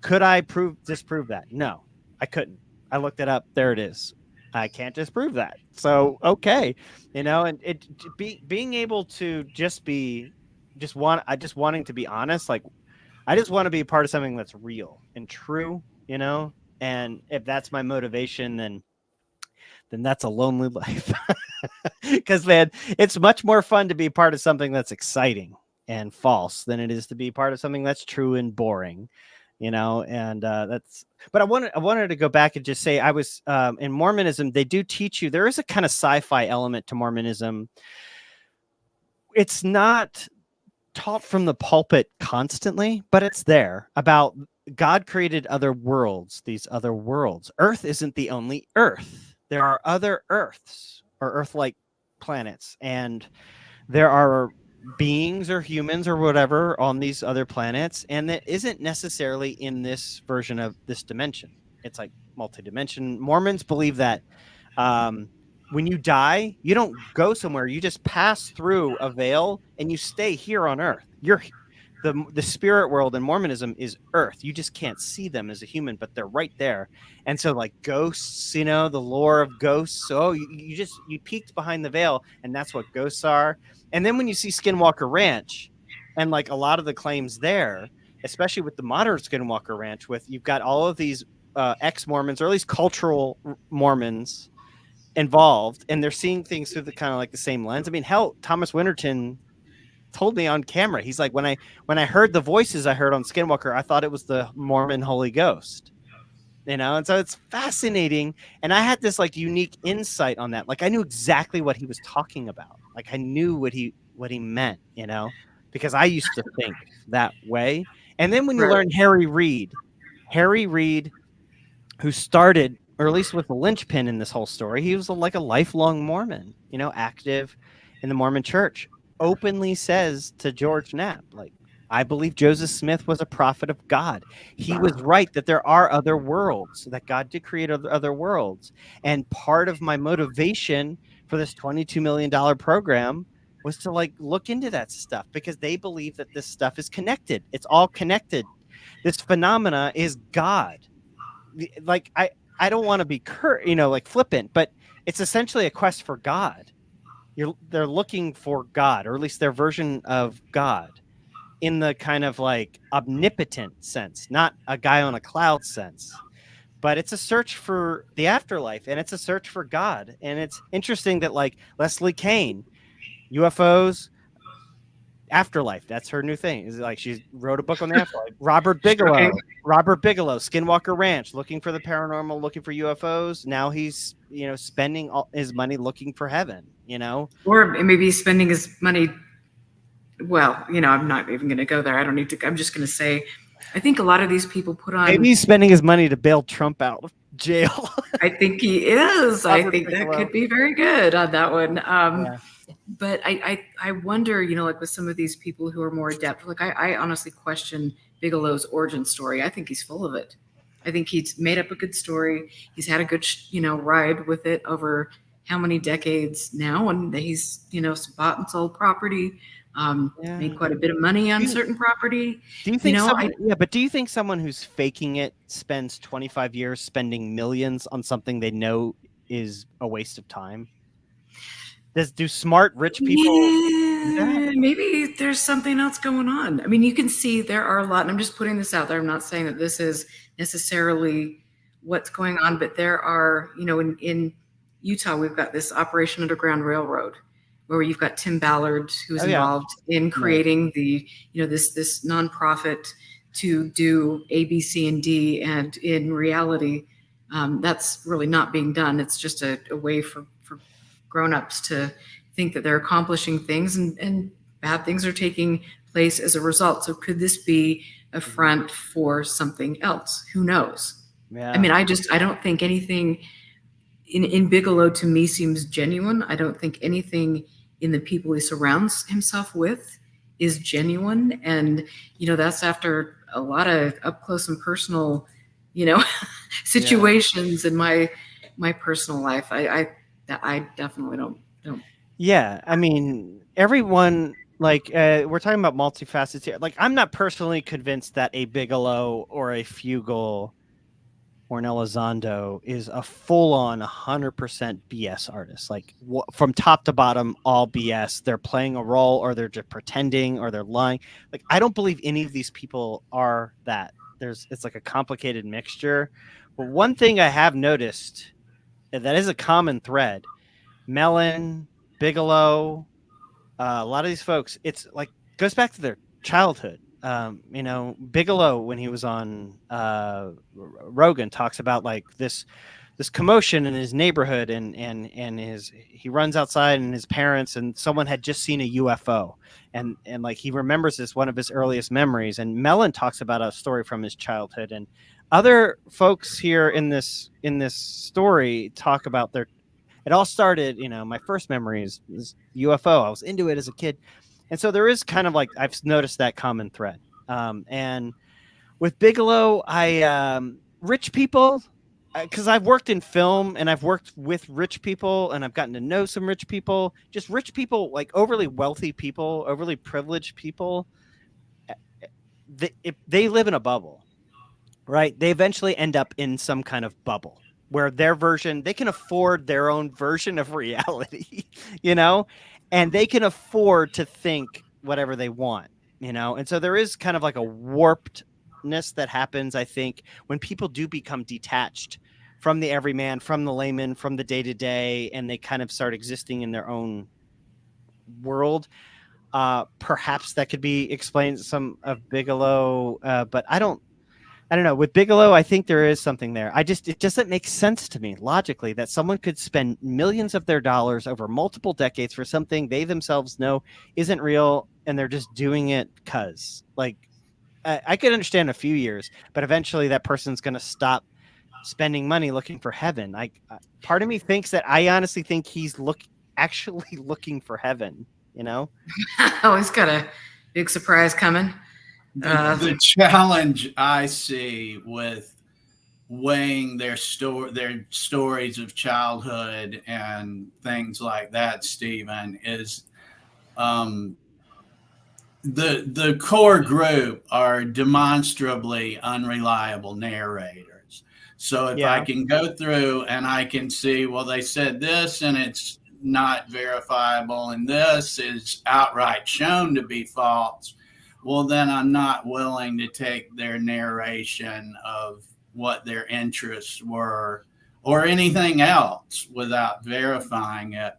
Speaker 2: Could I disprove that? No, I couldn't. I looked it up. There it is. I can't disprove that. So, okay. And being able to wanting to be honest, like I just want to be a part of something that's real and true, and if that's my motivation, then that's a lonely life. Because, man, it's much more fun to be part of something that's exciting and false than it is to be part of something that's true and boring, and that's. But I wanted to go back and just say I was in Mormonism. They do teach you there is a kind of sci-fi element to Mormonism. It's not taught from the pulpit constantly, but it's there about God created other worlds. These other worlds. Earth isn't the only Earth. There are other Earths or Earth-like planets, and there are beings or humans or whatever on these other planets, and that isn't necessarily in this version of this dimension. It's like multi-dimension. Mormons believe that when you die, you don't go somewhere. You just pass through a veil and you stay here on Earth. The spirit world in Mormonism is Earth. You just can't see them as a human, but they're right there. And so like ghosts, the lore of ghosts. So you peeked behind the veil, and that's what ghosts are. And then when you see Skinwalker Ranch and like a lot of the claims there, especially with the modern Skinwalker Ranch, you've got all of these ex-Mormons or at least cultural Mormons involved, and they're seeing things through the kind of like the same lens. I mean, hell, Thomas Winterton told me on camera, he's like, when I heard the voices I heard on Skinwalker, I thought it was the Mormon Holy Ghost, and so it's fascinating. And I had this like unique insight on that. Like I knew exactly what he was talking about. Like I knew what he meant, because I used to think that way. And then when you learn Harry Reid who started, or at least was the linchpin in this whole story. He was like a lifelong Mormon, you know, active in the Mormon church, openly says to George Knapp, like, I believe Joseph Smith was a prophet of God. He was right that there are other worlds, that God did create other worlds. And part of my motivation for this $22 million program was to like look into that stuff, because they believe that this stuff is connected. It's all connected. This phenomena is God. Like, I don't want to be like flippant, but it's essentially a quest for God. They're looking for God, or at least their version of God, in the kind of like omnipotent sense, not a guy on a cloud sense. But it's a search for the afterlife, and it's a search for God. And it's interesting that like Leslie Kane, UFOs, afterlife, that's her new thing. Is like she wrote a book on the afterlife. Robert Bigelow, Skinwalker Ranch, looking for the paranormal, looking for UFOs. Now he's, you know, spending all his money looking for heaven, you know,
Speaker 1: Or maybe he's spending his money. Well, you know, I'm not even going to go there. I don't need to. I'm just going to say, I think a lot of these people put on.
Speaker 2: maybe he's spending his money to bail Trump out of jail.
Speaker 1: I think he is. I
Speaker 2: Robert
Speaker 1: think
Speaker 2: Bigelow.
Speaker 1: that could be very good on that one.
Speaker 2: Yeah.
Speaker 1: But I wonder, you know, like with some of these people who are more adept, like I honestly question Bigelow's origin story. I think he's full of it. I think he's made up a good story. He's had a good, you know, ride with it over how many decades now, and he's, you know, bought and sold property, made quite a bit of money on certain property.
Speaker 2: Do you think,
Speaker 1: you know,
Speaker 2: but do you think someone who's faking it spends 25 years spending millions on something they know is a waste of time? Do smart rich people do that?
Speaker 1: Maybe there's something else going on. I mean, you can see there are a lot, and I'm just putting this out there. I'm not saying that this is necessarily what's going on, but there are, you know, in Utah, we've got this Operation Underground Railroad, where you've got Tim Ballard, who's involved in creating the, you know, this nonprofit to do A, B, C, and D, and in reality, that's really not being done. It's just a way for grown-ups to think that they're accomplishing things, and bad things are taking place as a result. So could this be a front for something else? Who knows?
Speaker 2: Yeah.
Speaker 1: I mean, I don't think anything in Bigelow to me seems genuine. I don't think anything in the people he surrounds himself with is genuine. And, you know, that's after a lot of up close and personal, you know, situations in my personal life. I definitely don't.
Speaker 2: Yeah, I mean, everyone, like, we're talking about multifacets here. Like, I'm not personally convinced that a Bigelow or a Fugel or an Elizondo is a full-on 100% BS artist. Like, from top to bottom, all BS. They're playing a role, or they're just pretending, or they're lying. Like, I don't believe any of these people are that. It's like a complicated mixture. But one thing I have noticed that is a common thread: Mellon, Bigelow, a lot of these folks, it's like goes back to their childhood. You know, Bigelow, when he was on Rogan, talks about like this commotion in his neighborhood, and he runs outside, and his parents and someone had just seen a UFO, and like he remembers this, one of his earliest memories. And Mellon talks about a story from his childhood, and other folks here in this story talk about it all started, you know, my first memories was UFO. I was into it as a kid. And so there is kind of like, I've noticed that common thread. And with Bigelow, rich people, because I've worked in film, and I've worked with rich people, and I've gotten to know some rich people, just rich people, like overly wealthy people, overly privileged people. They live in a bubble, right? They eventually end up in some kind of bubble where they can afford their own version of reality, you know, and they can afford to think whatever they want, you know? And so there is kind of like a warpedness that happens, I think, when people do become detached from the everyman, from the layman, from the day-to-day, and they kind of start existing in their own world. Perhaps that could be explained some of Bigelow, but I don't know. With Bigelow, I think there is something there. It doesn't make sense to me logically that someone could spend millions of their dollars over multiple decades for something they themselves know isn't real, and they're just doing it because, like, I could understand a few years, but eventually that person's going to stop spending money looking for heaven. Part of me thinks that I honestly think he's actually looking for heaven, you know?
Speaker 1: Oh, he's got a big surprise coming.
Speaker 3: The challenge I see with weighing their stories of childhood and things like that, Stephen, is um, the core group are demonstrably unreliable narrators. So if I
Speaker 2: Yeah.
Speaker 3: can go through and I can see, well, they said this and it's not verifiable, and this is outright shown to be false, well, then I'm not willing to take their narration of what their interests were or anything else without verifying it.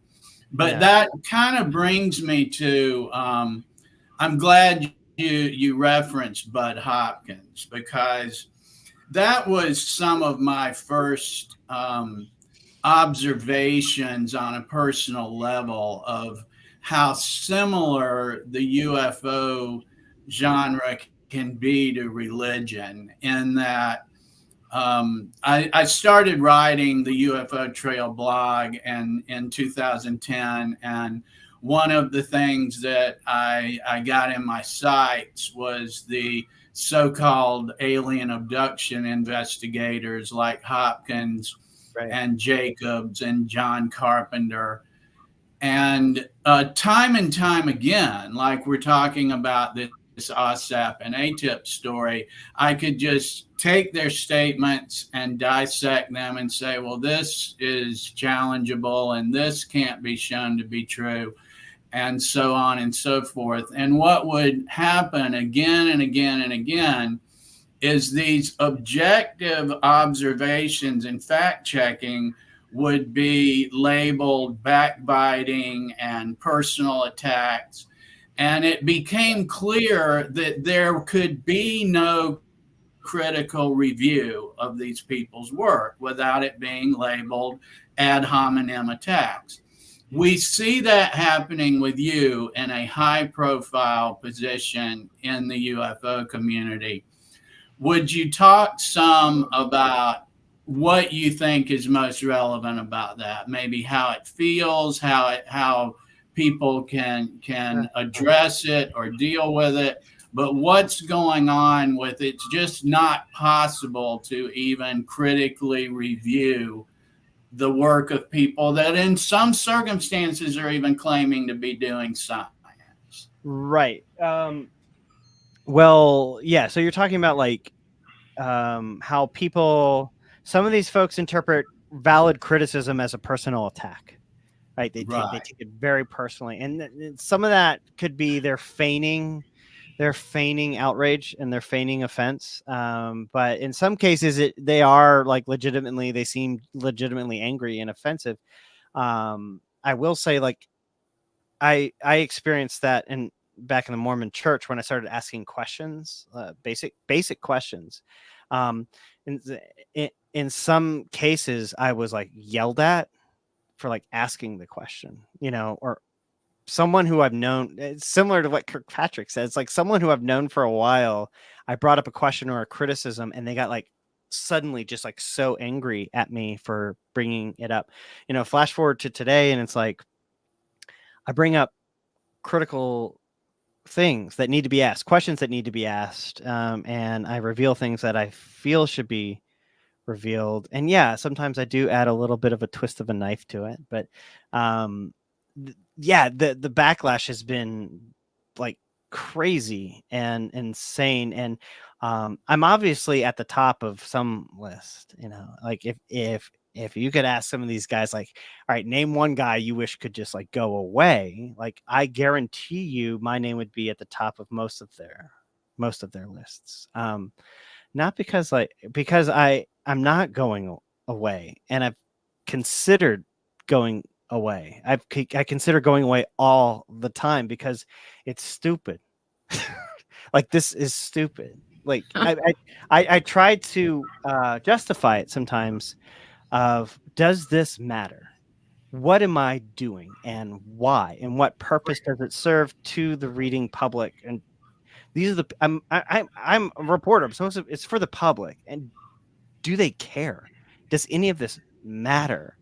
Speaker 3: But
Speaker 2: Yeah.
Speaker 3: that kind of brings me to I'm glad you referenced Bud Hopkins, because that was some of my first observations on a personal level of how similar the UFO genre can be to religion, in that I started writing the UFO Trail blog in 2010, and one of the things that I got in my sights was the so-called alien abduction investigators like Hopkins
Speaker 2: Right.
Speaker 3: and Jacobs and John Carpenter. And time and time again, like we're talking about this OSAP and ATIP story, I could just take their statements and dissect them and say, well, this is challengeable and this can't be shown to be true, and so on and so forth. And what would happen again and again and again is these objective observations and fact checking would be labeled backbiting and personal attacks. And it became clear that there could be no critical review of these people's work without it being labeled ad hominem attacks. We see that happening with you in a high profile position in the UFO community. Would you talk some about what you think is most relevant about that? Maybe how it feels, how people can address it or deal with it, but what's going on with it's just not possible to even critically review the work of people that in some circumstances are even claiming to be doing science.
Speaker 2: Right. Well, yeah. So you're talking about like how some of these folks interpret valid criticism as a personal attack, right? They
Speaker 3: Right.
Speaker 2: take it very personally, and some of that could be they're feigning outrage and they're feigning offense. But in some cases, they seem legitimately angry and offensive. I will say, like, I experienced that back in the Mormon church when I started asking questions, basic questions. Um, in some cases, I was like yelled at for like asking the question, or someone who I've known. It's similar to what Kirkpatrick says, like someone who I've known for a while. I brought up a question or a criticism, and they got like suddenly just like so angry at me for bringing it up. Flash forward to today, and it's like I bring up critical things that need to be asked, questions that need to be asked, and I reveal things that I feel should be revealed. And yeah, sometimes I do add a little bit of a twist of a knife to it, but the backlash has been like crazy and insane. And I'm obviously at the top of some list, like if you could ask some of these guys, like, all right, name one guy you wish could just like go away, like I guarantee you my name would be at the top of most of their lists. Not because I'm not going away, and I've considered going away. I consider going away all the time because it's stupid. Like, this is stupid. Like, I try to justify it sometimes of, does this matter? What am I doing and why? And what purpose does it serve to the reading public? And these are I'm a reporter. I'm supposed to, it's for the public. And do they care? Does any of this matter?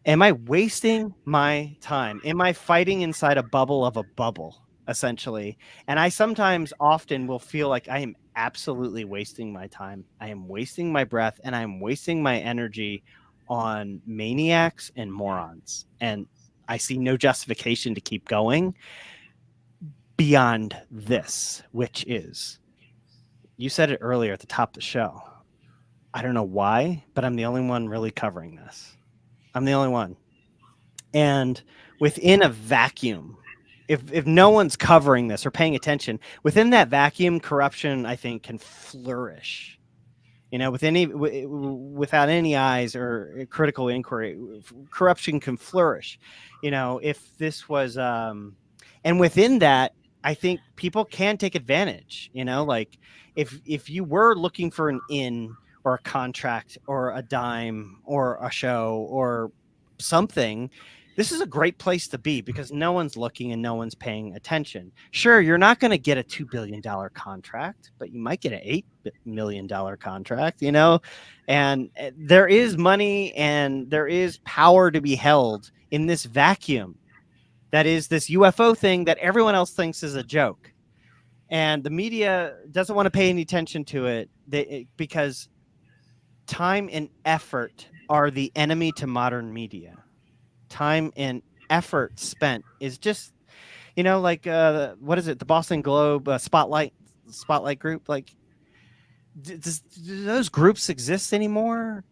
Speaker 2: Am I wasting my time? Am I fighting inside a bubble of a bubble, essentially? And I sometimes often will feel like I am absolutely wasting my time. I am wasting my breath, and I'm wasting my energy on maniacs and morons. And I see no justification to keep going beyond this, which is, you said it earlier at the top of the show. I don't know why, but I'm the only one really covering this. I'm the only one. And within a vacuum, if no one's covering this or paying attention, within that vacuum, corruption, I think, can flourish. Without any eyes or critical inquiry, corruption can flourish. If this was, and within that, I think people can take advantage. Like if you were looking for an in or a contract or a dime or a show or something, this is a great place to be because no one's looking and no one's paying attention. Sure, you're not going to get a $2 billion contract, but you might get an $8 million contract, and there is money and there is power to be held in this vacuum. That is this UFO thing that everyone else thinks is a joke. And the media doesn't want to pay any attention to it because time and effort are the enemy to modern media. Time and effort spent is just, like what is it? The Boston Globe Spotlight group. Like, do those groups exist anymore?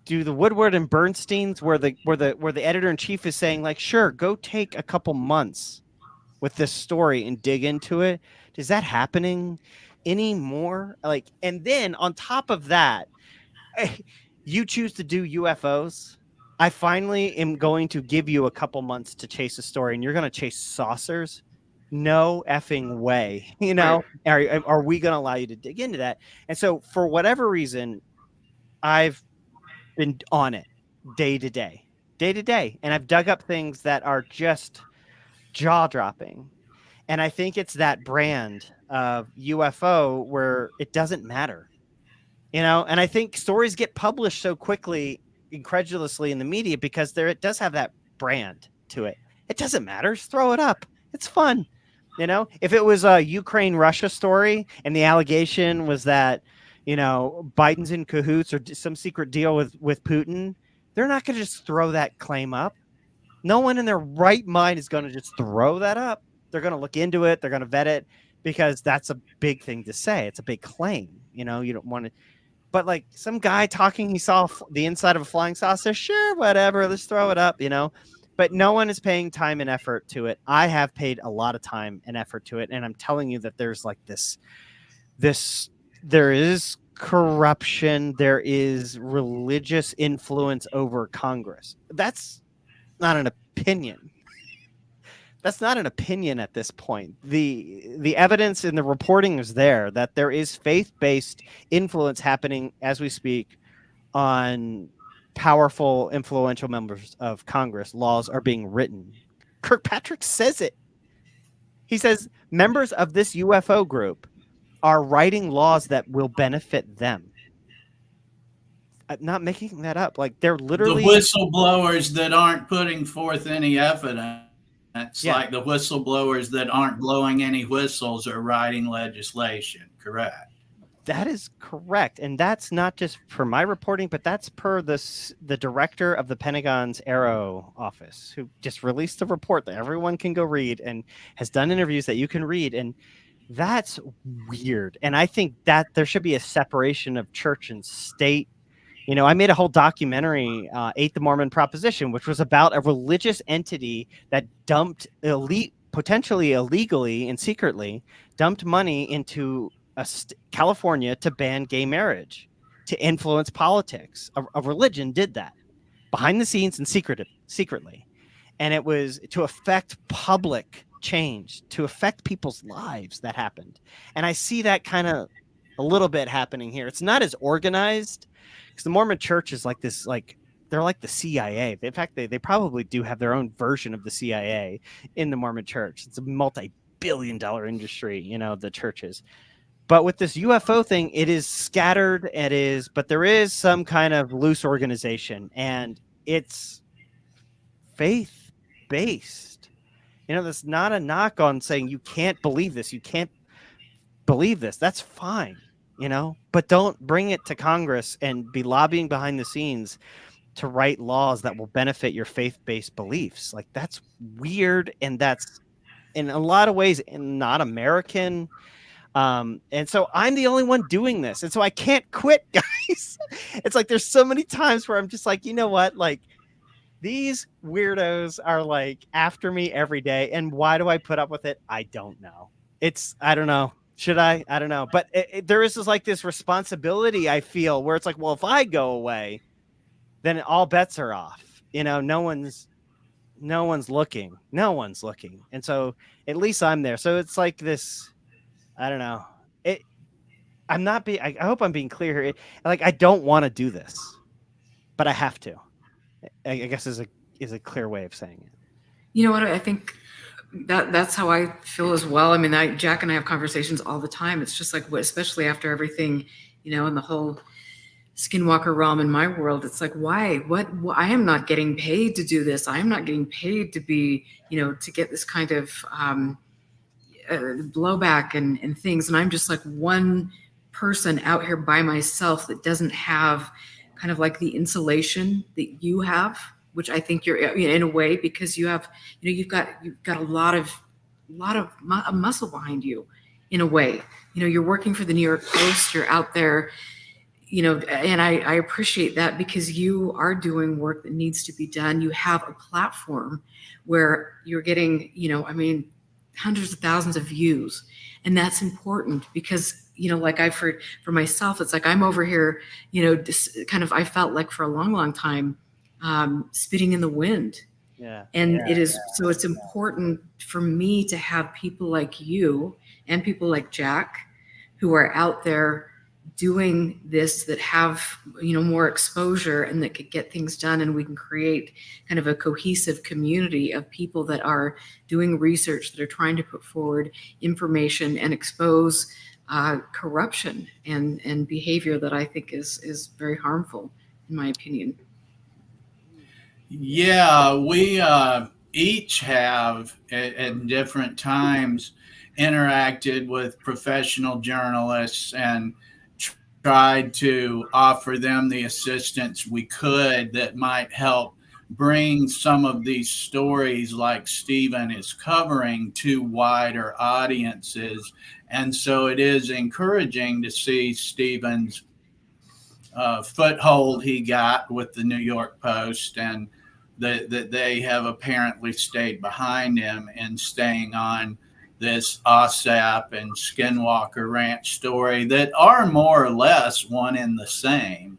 Speaker 2: Do the Woodward and Bernsteins, where the editor in chief is saying, like, sure, go take a couple months with this story and dig into it. Is that happening anymore? Like, and then on top of that, you choose to do UFOs. I finally am going to give you a couple months to chase a story, and you're going to chase saucers. No effing way. Are we going to allow you to dig into that? And so for whatever reason, I've been on it day to day. And I've dug up things that are just jaw dropping. And I think it's that brand of UFO where it doesn't matter, and I think stories get published so quickly, incredulously in the media because it does have that brand to it. It doesn't matter. Just throw it up. It's fun. If it was a Ukraine-Russia story and the allegation was that, Biden's in cahoots or some secret deal with Putin, they're not going to just throw that claim up. No one in their right mind is going to just throw that up. They're going to look into it. They're going to vet it because that's a big thing to say. It's a big claim. You don't want to. But like some guy talking, he saw the inside of a flying saucer. Sure, whatever. Let's throw it up, But no one is paying time and effort to it. I have paid a lot of time and effort to it, and I'm telling you that there's like this. There is corruption. There is religious influence over Congress. That's not an opinion. That's not an opinion at this point. The evidence in the reporting is there that there is faith-based influence happening as we speak on powerful, influential members of Congress. Laws are being written. Kirkpatrick says it. He says members of this UFO group are writing laws that will benefit them. I'm not making that up. Like they're literally
Speaker 3: the whistleblowers that aren't putting forth any evidence. It's like the whistleblowers that aren't blowing any whistles or writing legislation, correct?
Speaker 2: That is correct. And that's not just for my reporting, but that's per the director of the Pentagon's Aero office, who just released a report that everyone can go read and has done interviews that you can read. And that's weird. And I think that there should be a separation of church and state. I made a whole documentary, Ate the Mormon Proposition, which was about a religious entity that dumped potentially illegally and secretly dumped money into California to ban gay marriage, to influence politics. A religion did that behind the scenes and secretly. And it was to affect public change, to affect people's lives that happened. And I see that kind of a little bit happening here. It's not as organized. Because the Mormon church is like this, like they're like the CIA. In fact, they probably do have their own version of the CIA in the Mormon church. It's a multi-billion-dollar industry, the churches. But with this UFO thing, it is scattered. But there is some kind of loose organization, and it's faith based. That's not a knock on saying you can't believe this. You can't believe this. That's fine, but don't bring it to Congress and be lobbying behind the scenes to write laws that will benefit your faith-based beliefs. Like, that's weird, and that's in a lot of ways not American. And so I'm the only one doing this, and so I can't quit, guys. It's like there's so many times where I'm just like, you know what, like, these weirdos are like after me every day, and why do I put up with it? I don't know. I don't know. Should I don't know. But there is this responsibility I feel where it's like, well, if I go away, then all bets are off. No one's looking. No one's looking. And so at least I'm there. So it's like this, I don't know. I hope I'm being clear here. I don't want to do this, but I have to. I guess is a clear way of saying it.
Speaker 1: You know what? I think that's how I feel as well. I mean, Jack and I have conversations all the time. It's just like, especially after everything, in the whole Skinwalker realm in my world, it's like, why? I am not getting paid to do this. I am not getting paid to be, to get this kind of blowback and things. And I'm just like one person out here by myself that doesn't have kind of like the insulation that you have, which I think you're in a way, because you have, you've got a lot of muscle behind you in a way. You're working for the New York Post, you're out there, and I appreciate that, because you are doing work that needs to be done. You have a platform where you're getting, hundreds of thousands of views. And that's important, because, like I've heard for myself, it's like I'm over here, just kind of, I felt like for a long, long time, spitting in the wind.
Speaker 2: Yeah.
Speaker 1: And so it's important for me to have people like you and people like Jack who are out there doing this, that have, more exposure, and that could get things done. And we can create kind of a cohesive community of people that are doing research, that are trying to put forward information and expose corruption and behavior that I think is very harmful, in my opinion.
Speaker 3: Yeah, we each have at different times interacted with professional journalists and tried to offer them the assistance we could that might help bring some of these stories like Stephen is covering to wider audiences. And so it is encouraging to see Stephen's foothold he got with the New York Post, and that they have apparently stayed behind him in staying on this OSAP and Skinwalker Ranch story that are more or less one and the same.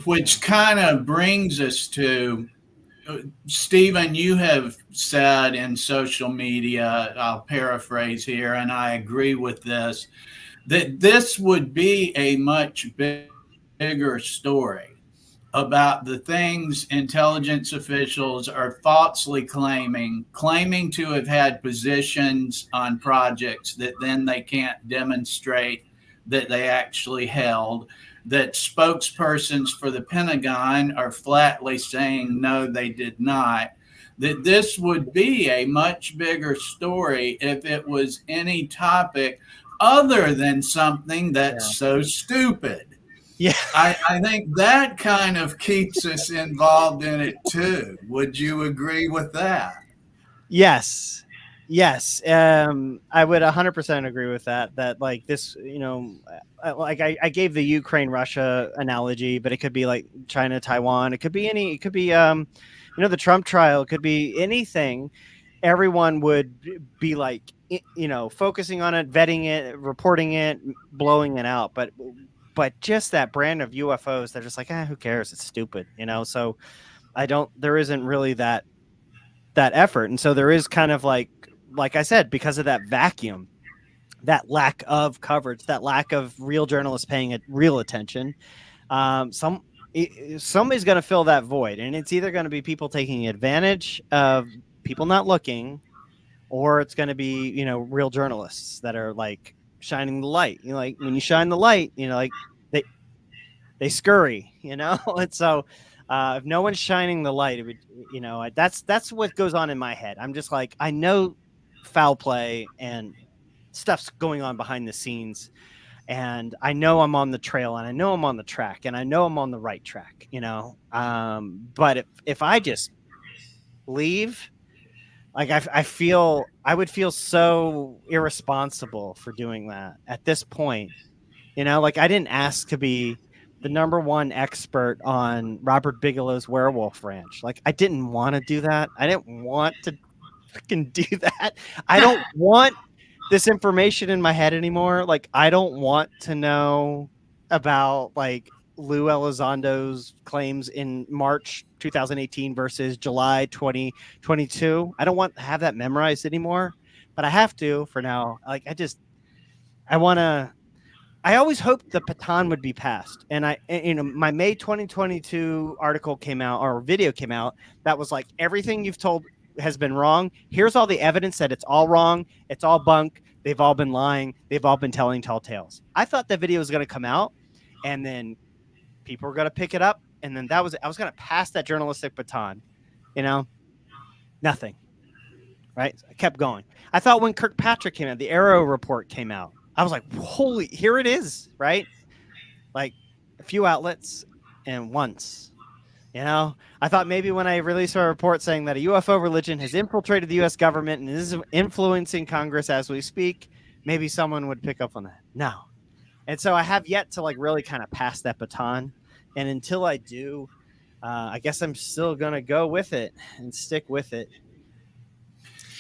Speaker 3: Which kind of brings us to, Stephen, you have said in social media, I'll paraphrase here, and I agree with this, that this would be a much bigger story about the things intelligence officials are falsely claiming to have had positions on projects that then they can't demonstrate that they actually held, that spokespersons for the Pentagon are flatly saying no, they did not, that this would be a much bigger story if it was any topic other than something that's so stupid.
Speaker 2: Yeah,
Speaker 3: I think that kind of keeps us involved in it too. Would you agree with that?
Speaker 2: Yes. I would 100% agree with that. That like this, like I gave the Ukraine Russia analogy, but it could be like China Taiwan. It could be the Trump trial. It could be anything. Everyone would be like, focusing on it, vetting it, reporting it, blowing it out. But just that brand of UFOs, they're just like, who cares? It's stupid, So there isn't really that effort. And so there is kind of like I said, because of that vacuum, that lack of coverage, that lack of real journalists paying real attention, somebody's going to fill that void. And it's either going to be people taking advantage of people not looking, or it's going to be, you know, real journalists that are like shining the light. You know, like when you shine the light, you know, like they scurry, you know. And so if no one's shining the light, it would, you know, that's what goes on in my head. I'm just like, I know foul play and stuff's going on behind the scenes, and I know I'm on the trail, and I know I'm on the track, and I know I'm on the right track, you know. But if I just leave, like I would feel so irresponsible for doing that at this point. You know, like I didn't ask to be the #1 expert on Robert Bigelow's Werewolf Ranch. Like I didn't want to do that. I didn't want to freaking do that. I don't want this information in my head anymore. Like I don't want to know about like Lou Elizondo's claims in March 2018 versus July 2022. I don't want to have that memorized anymore, but I have to for now. Like I want to. I always hoped the baton would be passed, and you know, my May 2022 article came out, or video came out, that was like, everything you've told has been wrong. Here's all the evidence that it's all wrong. It's all bunk. They've all been lying. They've all been telling tall tales. I thought that video was going to come out, and then people were going to pick it up, and then I was going to pass that journalistic baton. You know, nothing. Right? So I kept going. I thought when Kirkpatrick came out, the Arrow report came out, I was like, holy, here it is, right? Like a few outlets and once, you know. I thought maybe when I released a report saying that a UFO religion has infiltrated the U.S. government and is influencing Congress as we speak, maybe someone would pick up on that. No. And so I have yet to like really kind of pass that baton. And until I do, I guess I'm still going to go with it and stick with it.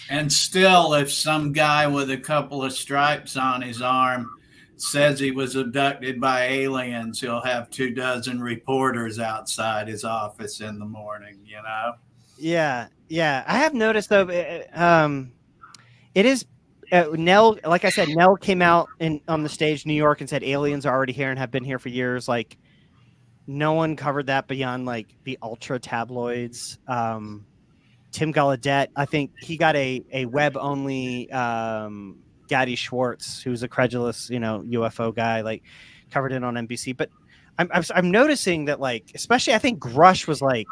Speaker 3: And still, if some guy with a couple of stripes on his arm says he was abducted by aliens, he'll have 24 reporters outside his office in the morning, you know?
Speaker 2: Yeah. Yeah. I have noticed, though, it is Nell. Like I said, Nell came out on the stage in New York and said aliens are already here and have been here for years. Like, no one covered that beyond like the ultra tabloids. Tim Gallaudet, I think he got a web only Gaddy Schwartz, who's a credulous, you know, UFO guy, like covered it on NBC. But I'm noticing that, like, especially I think Grush was like,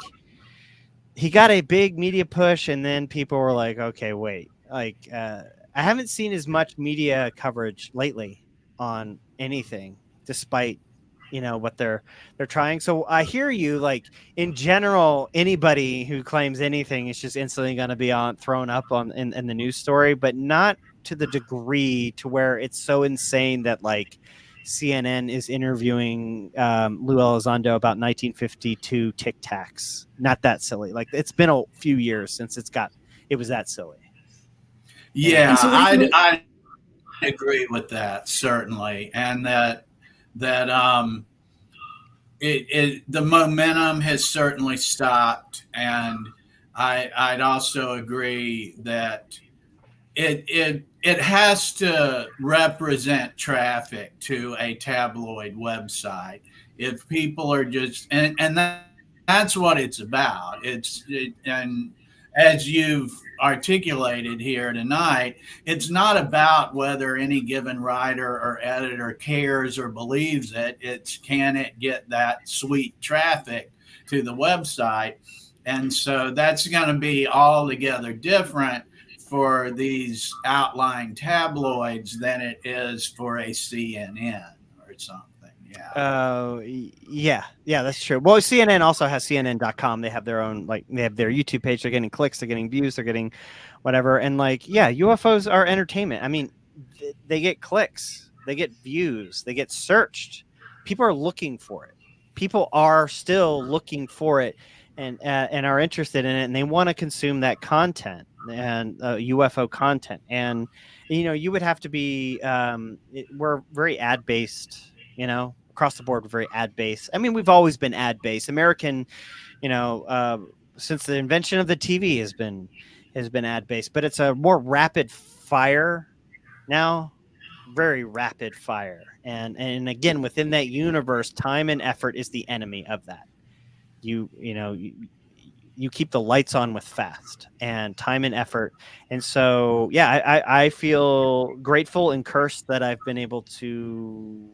Speaker 2: he got a big media push, and then people were like, okay, wait, like I haven't seen as much media coverage lately on anything, despite, you know, what they're trying. So I hear you. Like in general, anybody who claims anything is just instantly going to be thrown up on in the news story, but not to the degree to where it's so insane that like CNN is interviewing Lou Elizondo about 1952 Tic Tacs. Not that silly. Like it's been a few years since it was that silly.
Speaker 3: Yeah,
Speaker 1: so
Speaker 3: I agree with that, certainly. And that the momentum has certainly stopped. And I'd also agree that it has to represent traffic to a tabloid website. If people are just and that's what it's about. And as you've articulated here tonight, it's not about whether any given writer or editor cares or believes it. It's can it get that sweet traffic to the website? And so that's going to be altogether different for these outlying tabloids than it is for a CNN or something.
Speaker 2: Yeah. Yeah, that's true. Well, CNN also has CNN.com. They have their own, like, they have their YouTube page. They're getting clicks, they're getting views, they're getting whatever. And like, yeah, UFOs are entertainment. I mean, they get clicks, they get views, they get searched. People are looking for it. People are still looking for it and are interested in it, and they want to consume that content and UFO content. And, you know, you would have to be, we're very ad based, you know, across the board, we're very ad based. I mean, we've always been ad based. American, you know, since the invention of the TV has been ad based, but it's a more rapid fire now, very rapid fire. And again, within that universe, time and effort is the enemy of that. You know, you keep the lights on with fast and time and effort. And so, yeah, I feel grateful and cursed that I've been able to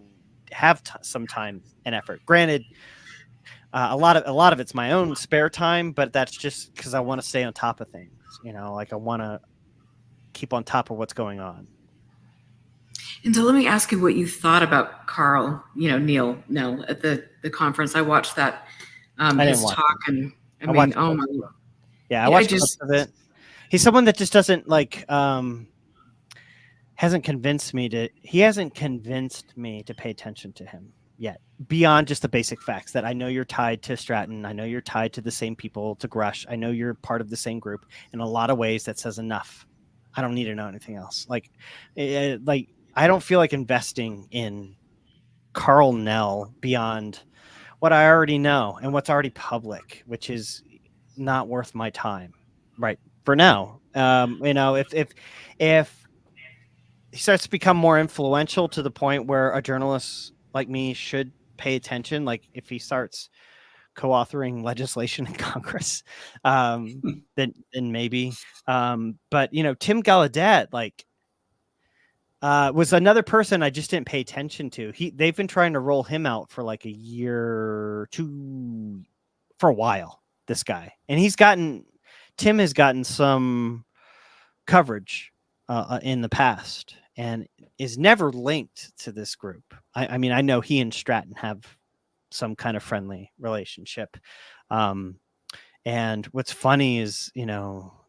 Speaker 2: have some time and effort. Granted, a lot of it's my own spare time, but that's just because I want to stay on top of things. Like I want to keep on top of what's going on.
Speaker 1: And so let me ask you what you thought about Carl, Neil, at the conference. I watched that, his talk, and I mean, oh my.
Speaker 2: Yeah, I watched most of it. He's someone that just doesn't hasn't convinced me to pay attention to him yet, beyond just the basic facts that I know you're tied to Stratton. I know you're tied to the same people, to Grush. I know you're part of the same group. In a lot of ways, that says enough. I don't need to know anything else. I don't feel like investing in Carl Nell beyond what I already know and what's already public, which is not worth my time right for now. If he starts to become more influential to the point where a journalist like me should pay attention, like if he starts co-authoring legislation in Congress, then maybe. But Tim Gallaudet, was another person I just didn't pay attention to. They've been trying to roll him out for like a year or two, for a while, this guy. And Tim has gotten some coverage in the past and is never linked to this group. I mean, I know he and Stratton have some kind of friendly relationship. And what's funny is,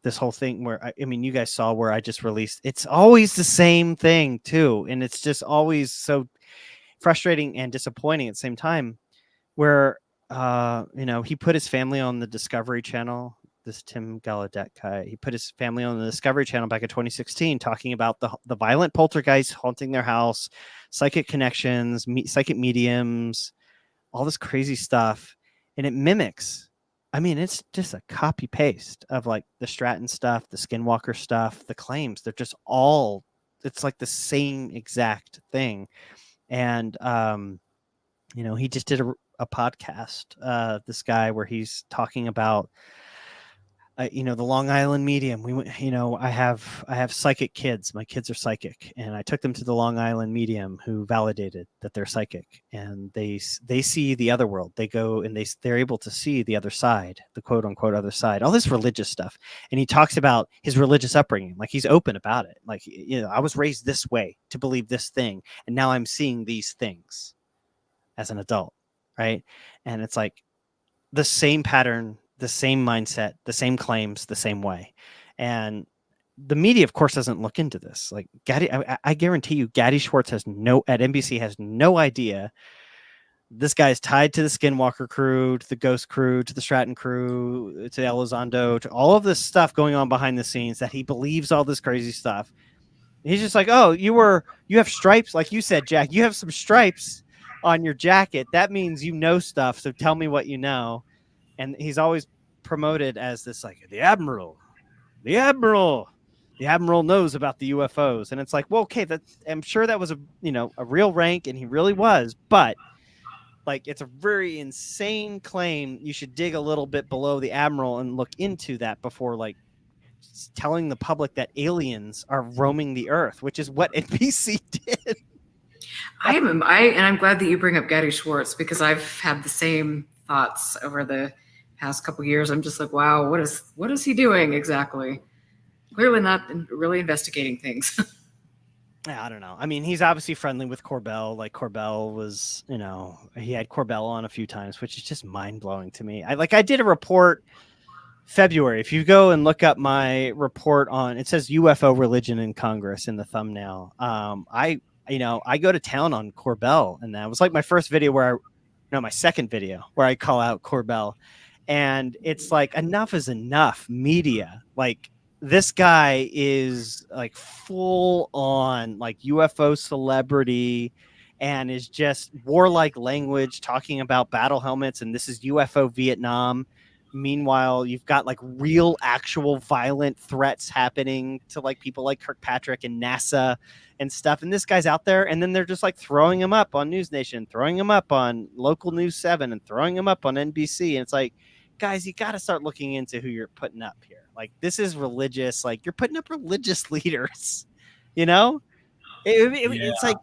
Speaker 2: this whole thing where, you guys saw where I just released, it's always the same thing too. And it's just always so frustrating and disappointing at the same time, where, he put his family on the Discovery Channel. This Tim Gallaudet guy, he put his family on the Discovery Channel back in 2016, talking about the violent poltergeists haunting their house, psychic connections, psychic mediums, all this crazy stuff. And it mimics, it's just a copy paste of like the Stratton stuff, the Skinwalker stuff, the claims. They're just it's like the same exact thing. And, he just did a podcast, this guy, where he's talking about, the Long Island medium. We went, I have psychic kids. My kids are psychic, and I took them to the Long Island medium who validated that they're psychic, and they see the other world. They go and they're able to see the other side, the quote unquote other side, all this religious stuff. And he talks about his religious upbringing. Like, he's open about it. Like, I was raised this way to believe this thing, and now I'm seeing these things as an adult. Right. And it's like the same pattern, the same mindset, the same claims, the same way. And the media, of course, doesn't look into this. Like, I guarantee you, Gaddy Schwartz at NBC has no idea this guy is tied to the Skinwalker crew, to the Ghost crew, to the Stratton crew, to Elizondo, to all of this stuff going on behind the scenes, that he believes all this crazy stuff. He's just like, oh, you have stripes. Like you said, Jack, you have some stripes on your jacket. That means you know stuff. So tell me what you know. And he's always promoted as this, like, the admiral knows about the UFOs. And it's like, well, okay, I'm sure that was a real rank, and he really was, but like, it's a very insane claim. You should dig a little bit below the admiral and look into that before like telling the public that aliens are roaming the earth, which is what NBC did.
Speaker 1: I'm glad that you bring up Gaddy Schwartz, because I've had the same thoughts over the past couple of years. I'm just like, wow, what is he doing exactly? Clearly not really investigating things.
Speaker 2: I don't know. He's obviously friendly with Corbell. Like, Corbell was, he had Corbell on a few times, which is just mind blowing to me. I did a report February. If you go and look up my report it says UFO religion in Congress in the thumbnail. I go to town on Corbell, and that was like my first video my second video where I call out Corbell. And it's like, enough is enough media. Like, this guy is like full on like UFO celebrity, and is just warlike language, talking about battle helmets, and this is UFO Vietnam. Meanwhile, you've got like real, actual violent threats happening to like people like Kirkpatrick and NASA and stuff. And this guy's out there, and then they're just like throwing him up on News Nation, throwing him up on local News 7, and throwing him up on NBC. And it's like, guys, you got to start looking into who you're putting up here. Like, this is religious. Like, you're putting up religious leaders, you know? It's like,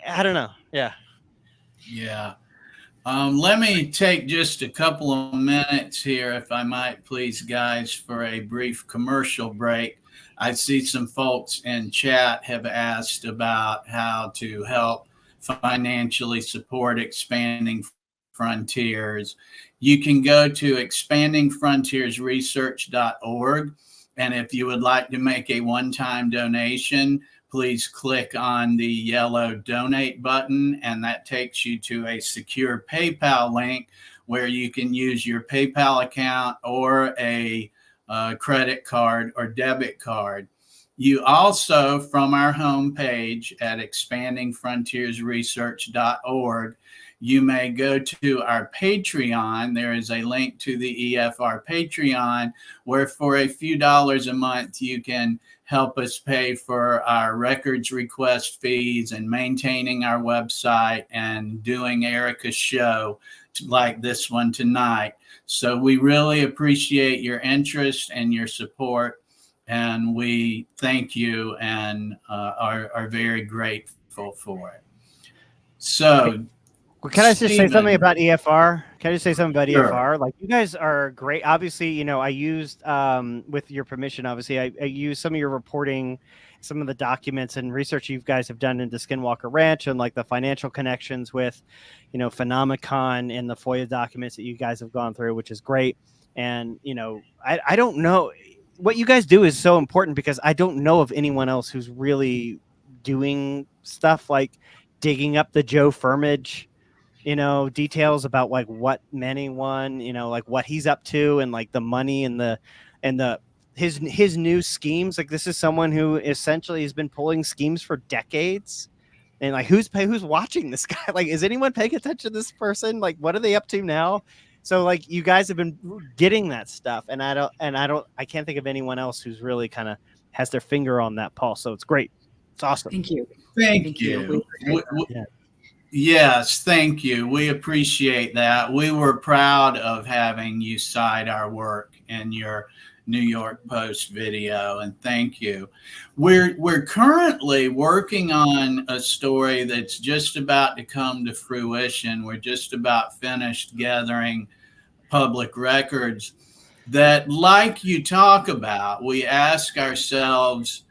Speaker 2: I don't know. Yeah.
Speaker 3: Yeah. Let me take just a couple of minutes here, if I might, please, guys, for a brief commercial break. I see some folks in chat have asked about how to help financially support Expanding Frontiers. You can go to expandingfrontiersresearch.org. And if you would like to make a one-time donation, please click on the yellow donate button, and that takes you to a secure PayPal link where you can use your PayPal account or a credit card or debit card. You also, from our homepage at expandingfrontiersresearch.org, you may go to our Patreon. There is a link to the EFR Patreon where for a few dollars a month you can help us pay for our records request fees and maintaining our website and doing Erica's show like this one tonight. So we really appreciate your interest and your support, and we thank you and are very grateful for it. So,
Speaker 2: can I just say something about EFR? Can I just say something about
Speaker 3: Sure.
Speaker 2: EFR? Like, you guys are great. Obviously, you know, I used, with your permission, obviously, I used some of your reporting, some of the documents and research you guys have done into Skinwalker Ranch and like the financial connections with, you know, Phenomenon and the Foya documents that you guys have gone through, which is great. And, you know, I don't know. What you guys do is so important because I don't know of anyone else who's really doing stuff like digging up the Joe Firmage, you know, details about like what Manny won, you know, like what he's up to and like the money and his new schemes. Like, this is someone who essentially has been pulling schemes for decades. And like, who's watching this guy? Like, is anyone paying attention to this person? Like, what are they up to now? So like, you guys have been getting that stuff, and I can't think of anyone else who's really kind of has their finger on that pulse. So it's great. It's awesome.
Speaker 1: Thank you.
Speaker 3: Thank you.
Speaker 2: Yeah.
Speaker 3: Yes, thank you. We appreciate that. We were proud of having you cite our work in your New York Post video, and thank you. We're currently working on a story that's just about to come to fruition. We're just about finished gathering public records that, like you talk about, we ask ourselves,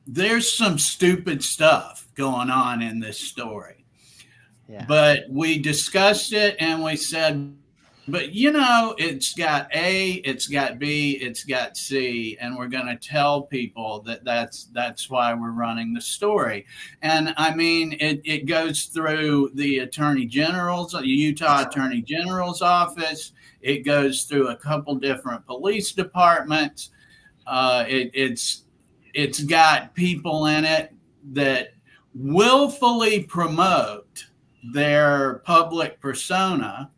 Speaker 3: there's some stupid stuff going on in this story. Yeah. But we discussed it and we said, but you know, it's got A, it's got B, it's got C, and we're going to tell people that that's why we're running the story. And I mean, it goes through the Attorney General's, the Utah Attorney General's office. It goes through a couple different police departments. It's got people in it that willfully promote their public persona.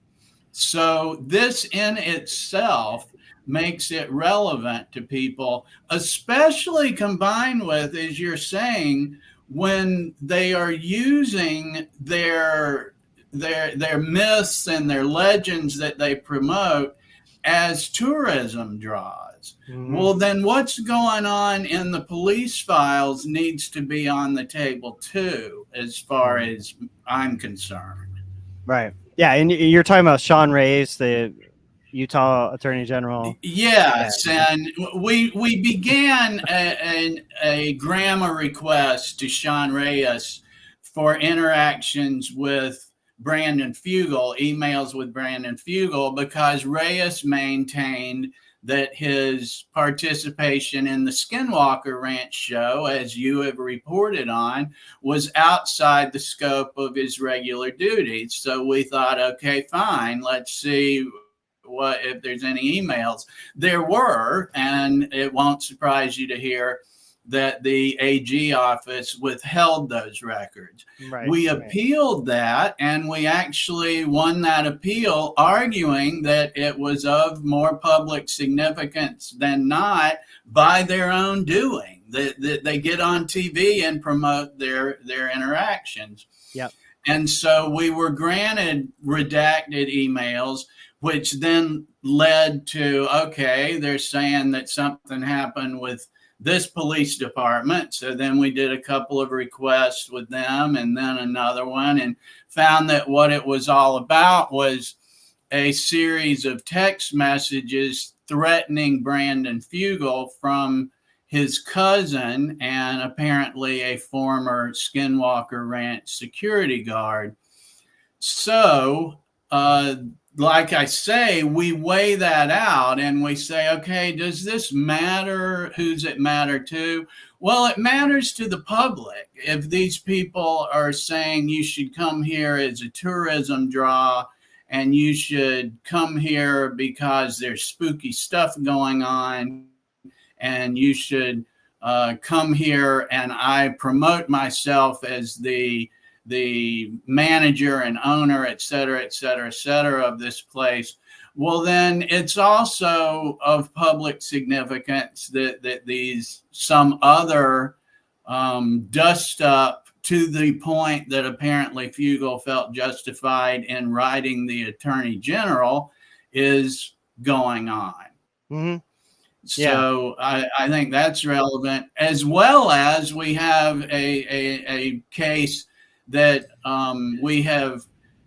Speaker 3: So this in itself makes it relevant to people, especially combined with, as you're saying, when they are using their myths and their legends that they promote as tourism draws. Mm-hmm. Well, then what's going on in the police files needs to be on the table too, as far as I'm concerned.
Speaker 2: Right. Yeah, and you're talking about Sean Reyes, the Utah Attorney General.
Speaker 3: Yes, and we began a grammar request to Sean Reyes for interactions with Brandon Fugel, emails with Brandon Fugel, because Reyes maintained that his participation in the Skinwalker Ranch show, as you have reported on, was outside the scope of his regular duties. So we thought, okay, fine, let's see what if there's any emails. There were, and it won't surprise you to hear that the AG office withheld those records. Right, we appealed that, and we actually won that appeal, arguing that it was of more public significance than not by their own doing. That they get on TV and promote their interactions.
Speaker 2: Yep.
Speaker 3: And so we were granted redacted emails. which then led to, okay, they're saying that something happened with this police department. So then we did a couple of requests with them and then another one, and found that what it was all about was a series of text messages threatening Brandon Fugel from his cousin and apparently a former Skinwalker Ranch security guard. So, like I say, we weigh that out and we say, okay, does this matter? Who's it matter to? Well, it matters to the public. If these people are saying you should come here as a tourism draw and you should come here because there's spooky stuff going on, and you should come here and I promote myself as the manager and owner, et cetera, et cetera, et cetera, of this place, well, then it's also of public significance that these some other dust up to the point that apparently Fugel felt justified in writing the attorney general is going on.
Speaker 2: Mm-hmm.
Speaker 3: So yeah. I think that's relevant, as well as we have a case that we have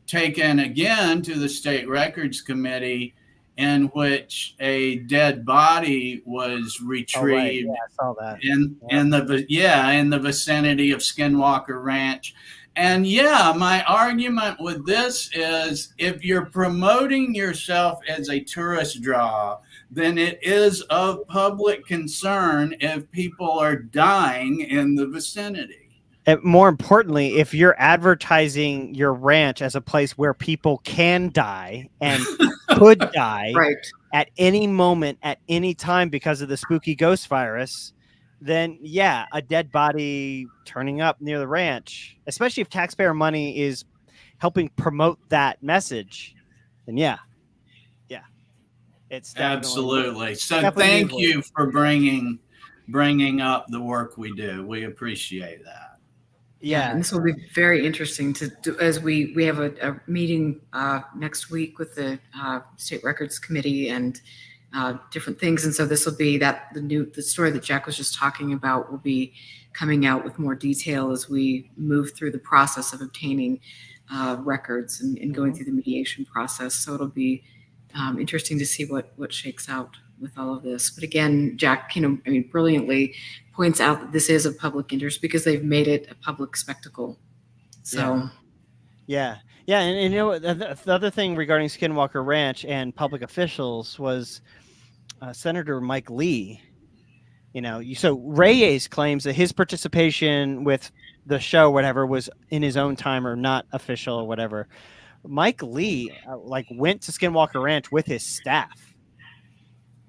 Speaker 3: taken again to the State Records Committee, in which a dead body was retrieved.
Speaker 2: Oh, right. Yeah, I saw that.
Speaker 3: In the vicinity of Skinwalker Ranch. And yeah, my argument with this is, if you're promoting yourself as a tourist draw, then it is of public concern if people are dying in the vicinity.
Speaker 2: And more importantly, if you're advertising your ranch as a place where people can die and could die
Speaker 1: right.
Speaker 2: at any moment, at any time, because of the spooky ghost virus, then yeah, a dead body turning up near the ranch, especially if taxpayer money is helping promote that message, then yeah, it's
Speaker 3: absolutely. So thank you for bringing up the work we do. We appreciate that.
Speaker 2: Yeah,
Speaker 1: and this will be very interesting to do, as we have a meeting next week with the State Records Committee and different things, and so this will be the story that Jack was just talking about will be coming out with more detail as we move through the process of obtaining records and going through the mediation process. So it'll be interesting to see what shakes out with all of this. But again, Jack, brilliantly points out that this is of public interest because they've made it a public spectacle. So,
Speaker 2: yeah. And you know, the other thing regarding Skinwalker Ranch and public officials was Senator Mike Lee. So Reyes claims that his participation with the show, whatever, was in his own time or not official or whatever. Mike Lee went to Skinwalker Ranch with his staff.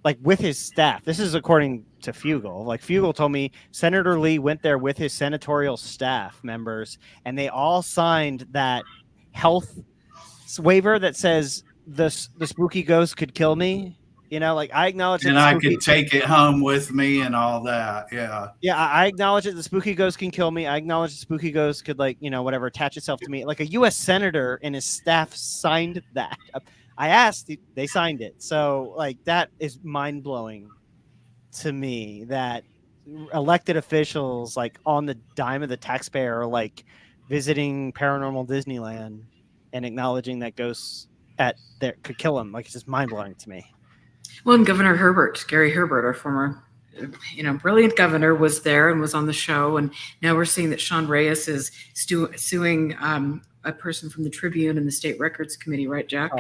Speaker 2: This is according to Fugel. Fugel told me Senator Lee went there with his senatorial staff members, and they all signed that health waiver that says the spooky ghost could kill me. I acknowledge
Speaker 3: and I could take it home with me and all that. Yeah.
Speaker 2: I acknowledge that the spooky ghost can kill me. I acknowledge the spooky ghost could whatever attach itself to me. Like a U.S. senator and his staff signed that. I asked, they signed it. So that is mind blowing to me that elected officials on the dime of the taxpayer are visiting paranormal Disneyland and acknowledging that ghosts could kill him. It's just mind blowing to me.
Speaker 1: Well, and Governor Gary Herbert, our former, brilliant governor, was there and was on the show. And now we're seeing that Sean Reyes is suing a person from the Tribune and the State Records Committee, right, Jack?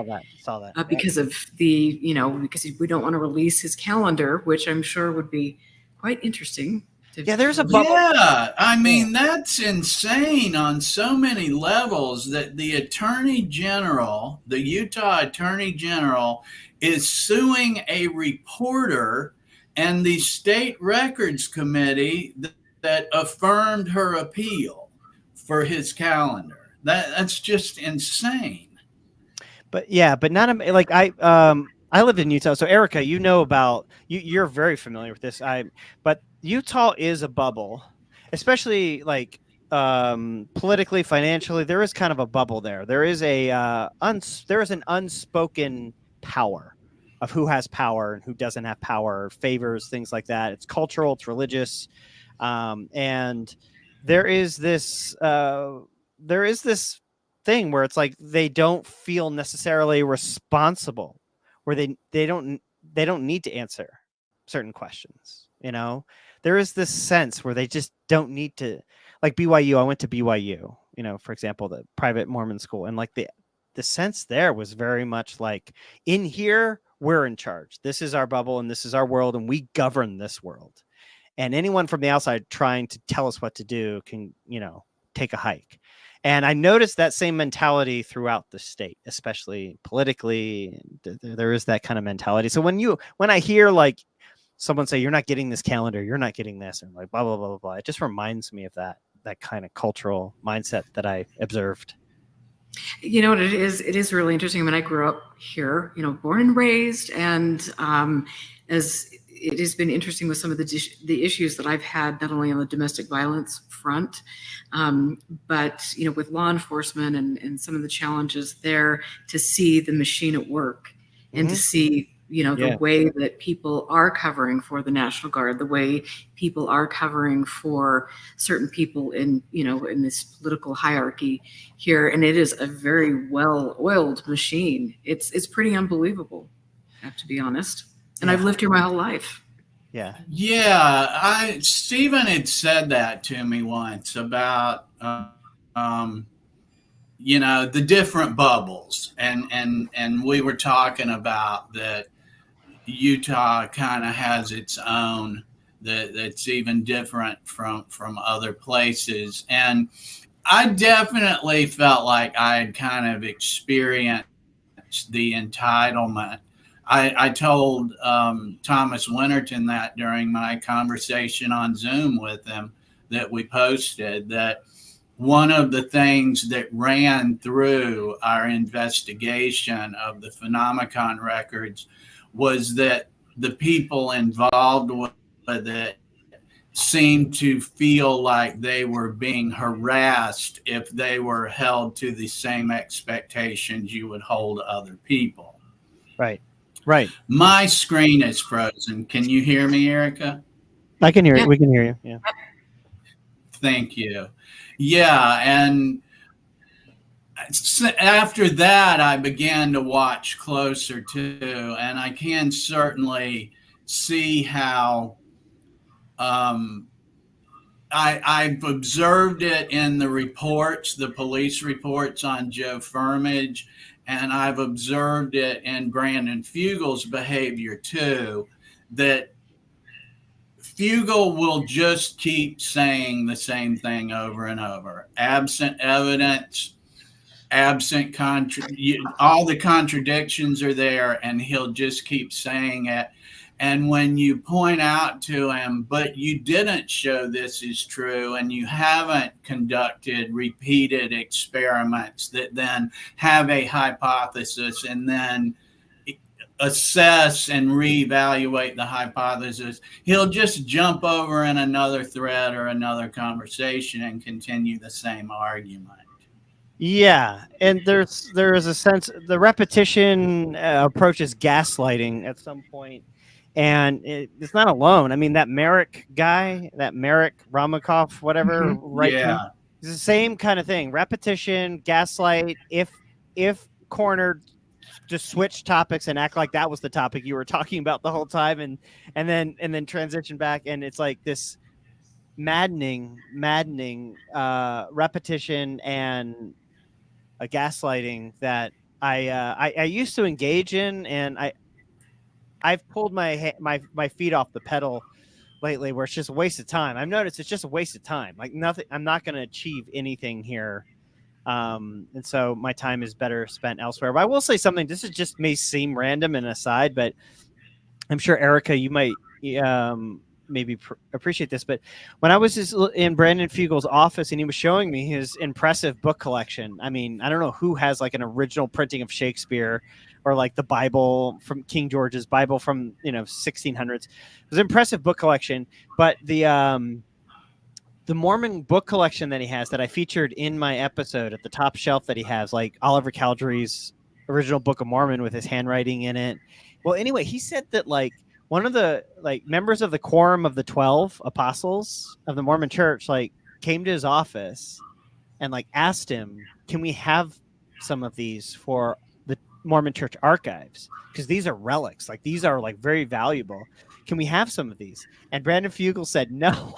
Speaker 2: Saw that.
Speaker 1: Because of because we don't want to release his calendar, which I'm sure would be quite interesting.
Speaker 2: There's a bubble.
Speaker 3: Yeah, that's insane on so many levels that the Attorney General, the Utah Attorney General, is suing a reporter and the State Records Committee that affirmed her appeal for his calendar. That's just insane.
Speaker 2: But not I lived in Utah, so Erica, about you're very familiar with this. But Utah is a bubble, especially politically, financially. There is kind of a bubble there. There is an unspoken power, of who has power and who doesn't have power, favors, things like that. It's cultural, it's religious, and there is this thing where it's like they don't feel necessarily responsible, where they don't need to answer certain questions. You know, there is this sense where they just don't need to, like BYU. I went to BYU, you know, for example, the private Mormon school, and like the sense there was very much like, in here we're in charge. This is our bubble and this is our world, and we govern this world. And anyone from the outside trying to tell us what to do can, you know, take a hike. And I noticed that same mentality throughout the state, especially politically. There is that kind of mentality. So when I hear like someone say, you're not getting this calendar, you're not getting this, and like blah, blah, blah, blah, blah, it just reminds me of that kind of cultural mindset that I observed.
Speaker 1: You know what it is? It is really interesting. I mean, I grew up here, you know, born and raised, and as it has been interesting with some of the issues that I've had, not only on the domestic violence front, but, you know, with law enforcement and some of the challenges there, to see the machine at work and to see, you know, the way that people are covering for the National Guard, the way people are covering for certain people in, you know, in this political hierarchy here. And it is a very well-oiled machine. It's pretty unbelievable, I have to be honest. And I've lived here my whole life.
Speaker 3: Yeah. Stephen had said that to me once about, you know, the different bubbles. And we were talking about that Utah kind of has its own that's even different from other places. And I definitely felt like I had kind of experienced the entitlement. I told Thomas Winterton that during my conversation on Zoom with him that we posted, that one of the things that ran through our investigation of the Phenomenon records was that the people involved with it seemed to feel like they were being harassed if they were held to the same expectations you would hold other people.
Speaker 2: Right.
Speaker 3: My screen is frozen. Can you hear me, Erica?
Speaker 2: I can hear you. We can hear you. Yeah.
Speaker 3: Thank you. Yeah. And after that, I began to watch closer too, and I can certainly see how I've observed it in the reports, the police reports on Joe Firmage, and I've observed it in Brandon Fugel's behavior too, that Fugel will just keep saying the same thing over and over. Absent evidence, all the contradictions are there, and he'll just keep saying it. And when you point out to him, but you didn't show this is true, and you haven't conducted repeated experiments that then have a hypothesis and then assess and reevaluate the hypothesis, he'll just jump over in another thread or another conversation and continue the same argument.
Speaker 2: Yeah, and there is a sense the repetition approaches gaslighting at some point, and it's not alone. I mean, that Merrick guy, that Merrick Ramakov, whatever, right?
Speaker 3: Yeah,
Speaker 2: it's the same kind of thing. Repetition, gaslight. If cornered, just switch topics and act like that was the topic you were talking about the whole time, and then transition back, and it's like this maddening repetition and a gaslighting that I used to engage in, and I've pulled my feet off the pedal lately, where it's just a waste of time. I've noticed it's just a waste of time. Like nothing, I'm not going to achieve anything here, and so my time is better spent elsewhere. But I will say something. This is just may seem random and aside, but I'm sure Erica, you might maybe appreciate this, but when I was in Brandon Fugel's office and he was showing me his impressive book collection, I mean, I don't know who has like an original printing of Shakespeare or like the Bible from King George's Bible from 1600s. It was an impressive book collection, but the Mormon book collection that he has that I featured in my episode at the top shelf that he has, like Oliver Cowdery's original Book of Mormon with his handwriting in it. Well, anyway, he said that like one of the like members of the quorum of the 12 apostles of the Mormon church like came to his office and like asked him, can we have some of these for the Mormon church archives? Because these are relics, like these are like very valuable. Can we have some of these? And Brandon Fugel said no.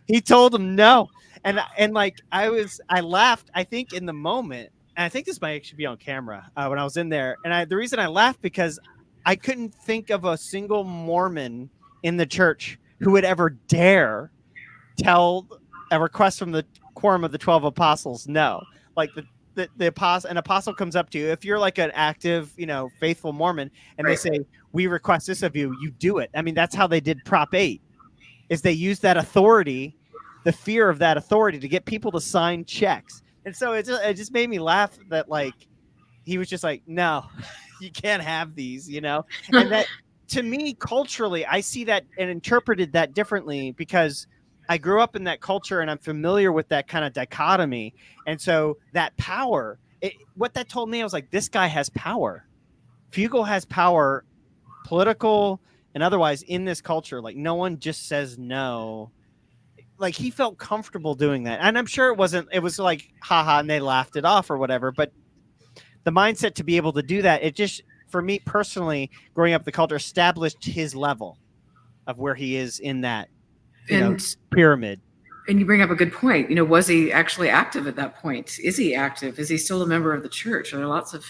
Speaker 2: He told him no. And like I laughed, I think in the moment, and I think this might actually be on camera when I was in there. And the reason I laughed because I couldn't think of a single Mormon in the church who would ever dare tell a request from the quorum of the 12 apostles no. Like the apostle, an apostle comes up to you, if you're like an active, faithful Mormon, and they say, we request this of you, you do it. I mean, that's how they did Prop 8, is they used that authority, the fear of that authority, to get people to sign checks. And so it just made me laugh that like he was just like, no, you can't have these, and that to me culturally, I see that and interpreted that differently because I grew up in that culture and I'm familiar with that kind of dichotomy. And so that power, what that told me, I was like, this guy has power. Fugel has power, political and otherwise, in this culture. Like no one just says no. Like he felt comfortable doing that. And I'm sure it was like, haha, and they laughed it off or whatever. But the mindset to be able to do that, it just, for me personally, growing up the culture, established his level of where he is in that pyramid.
Speaker 1: And you bring up a good point. Was he actually active at that point? Is he active? Is he still a member of the church? There are lots of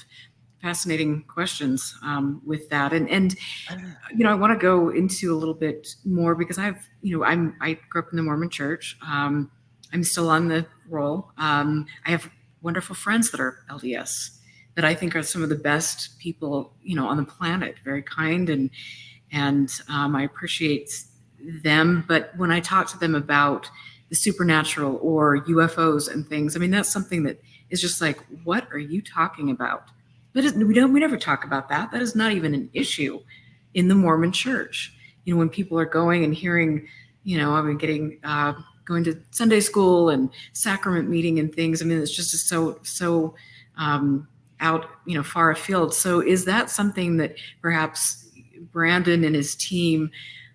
Speaker 1: fascinating questions with that. And I want to go into a little bit more because I grew up in the Mormon church. I'm still on the roll. I have wonderful friends that are LDS that I think are some of the best people, on the planet, very kind. And I appreciate them. But when I talk to them about the supernatural or UFOs and things, I mean, that's something that is just like, what are you talking about? We never talk about that. That is not even an issue in the Mormon church. When people are going and hearing, I've been getting, going to Sunday school and sacrament meeting and things. I mean, it's just so out, far afield. So is that something that perhaps Brandon and his team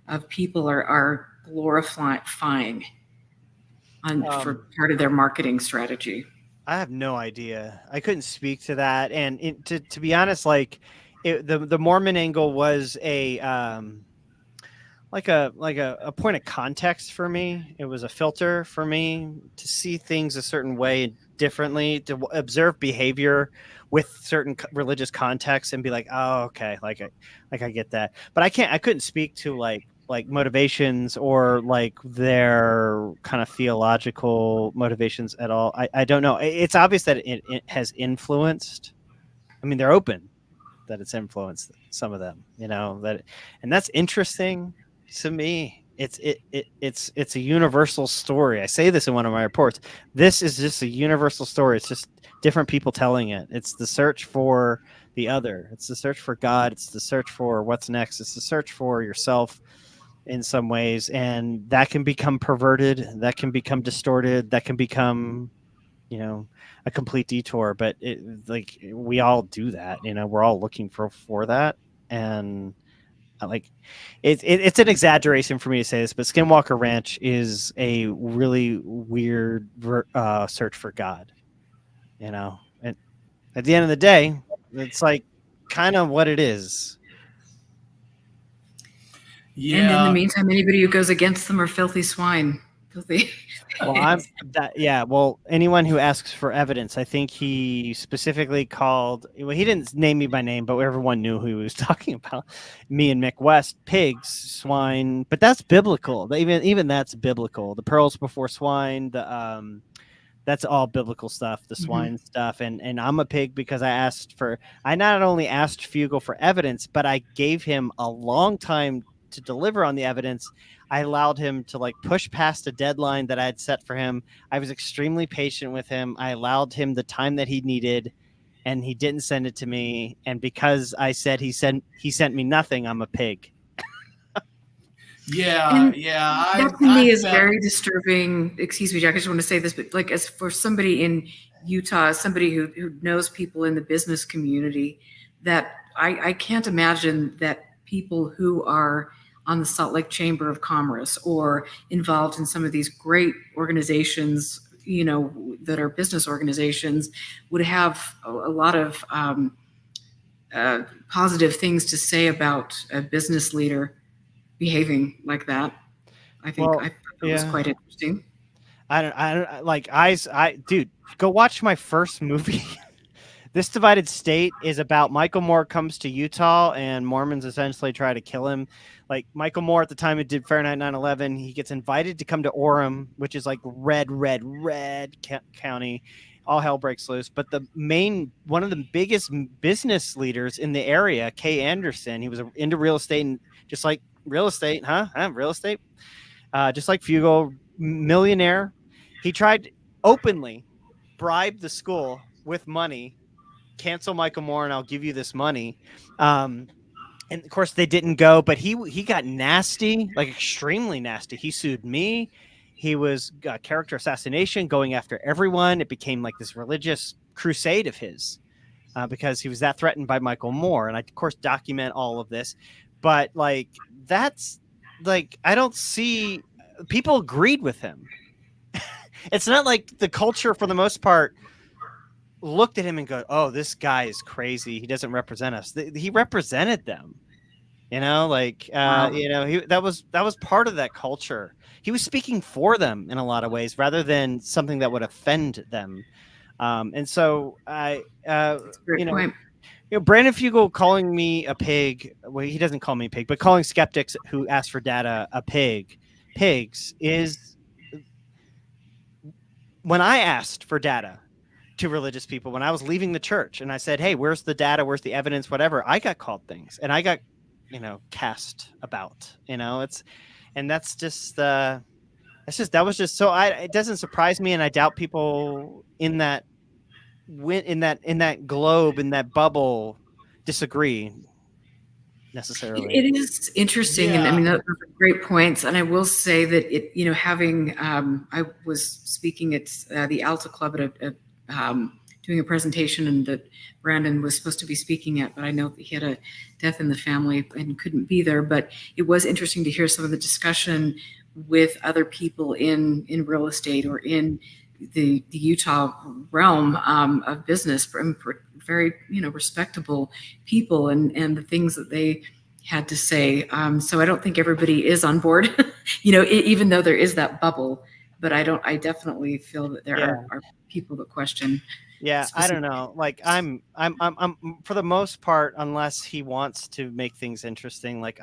Speaker 1: of people are glorifying for part of their marketing strategy?
Speaker 2: I have no idea. I couldn't speak to that. And to be honest, like the Mormon angle was a like a point of context for me. It was a filter for me to see things a certain way differently, to observe behavior with certain religious contexts and be like, oh, okay, like I get that. But I couldn't speak to like motivations or like their kind of theological motivations at all. I don't know. It's obvious that it has influenced. I mean, they're open that it's influenced some of them, and that's interesting to me. It's a universal story. I say this in one of my reports. This is just a universal story. It's just different people telling it. It's the search for the other. It's the search for God. It's the search for what's next. It's the search for yourself in some ways, and that can become perverted, that can become distorted, that can become a complete detour. But like we all do that, we're all looking for that. And like it's an exaggeration for me to say this, but Skinwalker Ranch is a really weird search for God, and at the end of the day, it's like kind of what it is.
Speaker 3: Yeah.
Speaker 1: And in the meantime, anybody who goes against them are filthy swine. Filthy.
Speaker 2: Well, anyone who asks for evidence, I think he specifically called. Well, he didn't name me by name, but everyone knew who he was talking about. Me and Mick West, pigs, swine, but that's biblical. Even that's biblical. The pearls before swine. That's all biblical stuff. The swine stuff, and I'm a pig because I not only asked Fugel for evidence, but I gave him a long time to deliver on the evidence. I allowed him to like push past a deadline that I had set for him. I was extremely patient with him. I allowed him the time that he needed, and he didn't send it to me. And because I said he sent me nothing, I'm a pig.
Speaker 3: Yeah,
Speaker 1: And
Speaker 3: yeah.
Speaker 1: that to me
Speaker 3: I
Speaker 1: is
Speaker 3: felt
Speaker 1: very disturbing. Excuse me, Jack, I just want to say this, but like as for somebody in Utah, somebody who knows people in the business community, that I can't imagine that people who are on the Salt Lake Chamber of Commerce or involved in some of these great organizations, you know, that are business organizations would have a lot of positive things to say about a business leader behaving like that. I
Speaker 2: Well,
Speaker 1: thought that was
Speaker 2: yeah.
Speaker 1: quite interesting.
Speaker 2: Dude, go watch my first movie. This Divided State is about Michael Moore comes to Utah and Mormons essentially try to kill him. Like Michael Moore at the time he did Fahrenheit 9/11, he gets invited to come to Orem, which is like red county. All hell breaks loose. But one of the biggest business leaders in the area, Kay Anderson, he was into real estate and just like real estate, real estate. Just like Fugel, millionaire. He tried openly bribe the school with money, cancel Michael Moore, and I'll give you this money. And of course, they didn't go, but he got nasty, like extremely nasty. He sued me. He was character assassination, going after everyone. It became like this religious crusade of his because he was that threatened by Michael Moore. And I, of course, document all of this. But like, that's like, I don't see people agreed with him. It's not like the culture, for the most part, looked at him and go, "Oh, this guy is crazy. He doesn't represent us." He represented them. You know, like
Speaker 1: Wow.
Speaker 2: that was part of that culture. He was speaking for them in a lot of ways, rather than something that would offend them. And so
Speaker 1: That's a great point.
Speaker 2: Brandon Fugel calling me a pig. Well, he doesn't call me a pig, but calling skeptics who ask for data pigs is when I asked for data to religious people when I was leaving the church and I said, "Hey, where's the data? Where's the evidence? Whatever." I got called things and I got, cast about, and that's just, that was just, so it doesn't surprise me. And I doubt people in that globe, in that bubble disagree necessarily.
Speaker 1: It is interesting, and I
Speaker 3: yeah.
Speaker 1: mean those are great points. And I will say that having I was speaking at the Alta Club at doing a presentation, and that Brandon was supposed to be speaking at, but I know that he had a death in the family and couldn't be there. But it was interesting to hear some of the discussion with other people in real estate or in the Utah realm of business, from very respectable people, and the things that they had to say. So I don't think everybody is on board, even though there is that bubble. But I definitely feel that there are people that question.
Speaker 2: Yeah, I don't know. Like I'm for the most part, unless he wants to make things interesting, like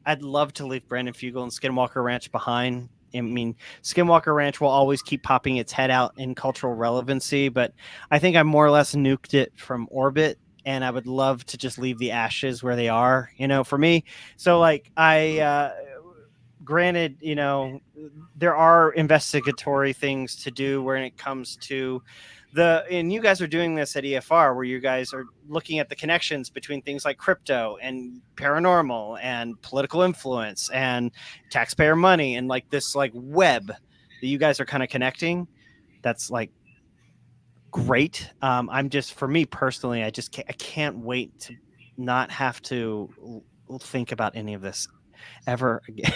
Speaker 2: I'd love to leave Brandon Fugel and Skinwalker Ranch behind. I mean, Skinwalker Ranch will always keep popping its head out in cultural relevancy, but I think I more or less nuked it from orbit, and I would love to just leave the ashes where they are, for me. So like granted, there are investigatory things to do when it comes to and you guys are doing this at EFR, where you guys are looking at the connections between things like crypto and paranormal and political influence and taxpayer money, and like this like web that you guys are kind of connecting. That's like great. I'm just, for me personally, I can't wait to not have to think about any of this ever again.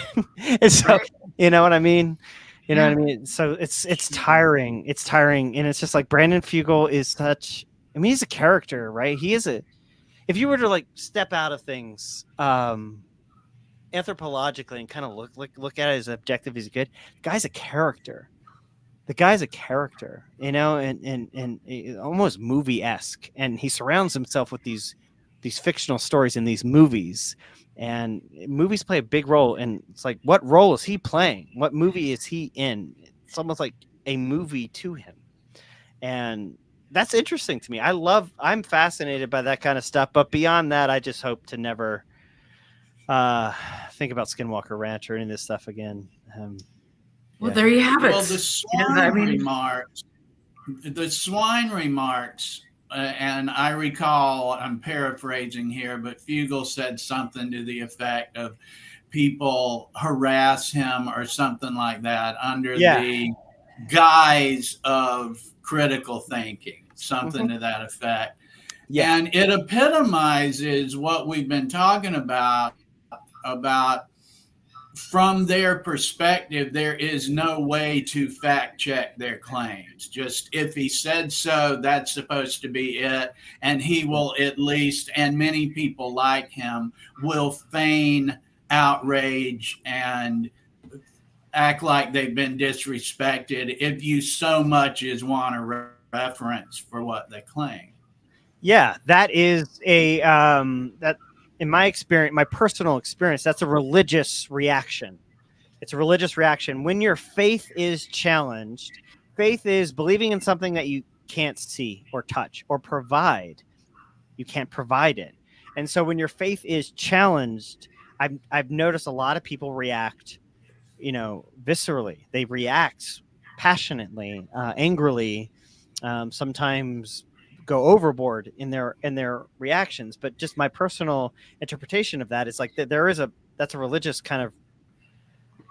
Speaker 2: And so, you know what I mean? You know what I mean? So it's tiring. It's tiring. And it's just like Brandon Fugel is such, I mean, he's a character, right? If you were to like step out of things, anthropologically and kind of look at it as objective as you could, the guy's a character. And almost movie-esque. And he surrounds himself with these fictional stories in these movies. And movies play a big role. And it's like, what role is he playing? What movie is he in? It's almost like a movie to him. And that's interesting to me. I'm fascinated by that kind of stuff. But beyond that, I just hope to never think about Skinwalker Ranch or any of this stuff again.
Speaker 1: Well, there you have it.
Speaker 3: Well, the swine remarks, and I recall, I'm paraphrasing here, but Fugel said something to the effect of, people harass him or something like that under
Speaker 2: Yeah.
Speaker 3: the guise of critical thinking, something to that effect.
Speaker 2: Yeah.
Speaker 3: And it epitomizes what we've been talking about from their perspective, there is no way to fact check their claims. Just if he said so, that's supposed to be it. And he will at least, and many people like him, will feign outrage and act like they've been disrespected if you so much as want a reference for what they claim.
Speaker 2: Yeah, that is a that in my experience, my personal experience, that's a religious reaction. It's a religious reaction when your faith is challenged. Faith is believing in something that you can't see or touch or provide. You can't provide it. And so when your faith is challenged, I've noticed a lot of people react, viscerally. They react passionately, angrily, sometimes go overboard in their reactions. But just my personal interpretation of that is like that's a religious kind of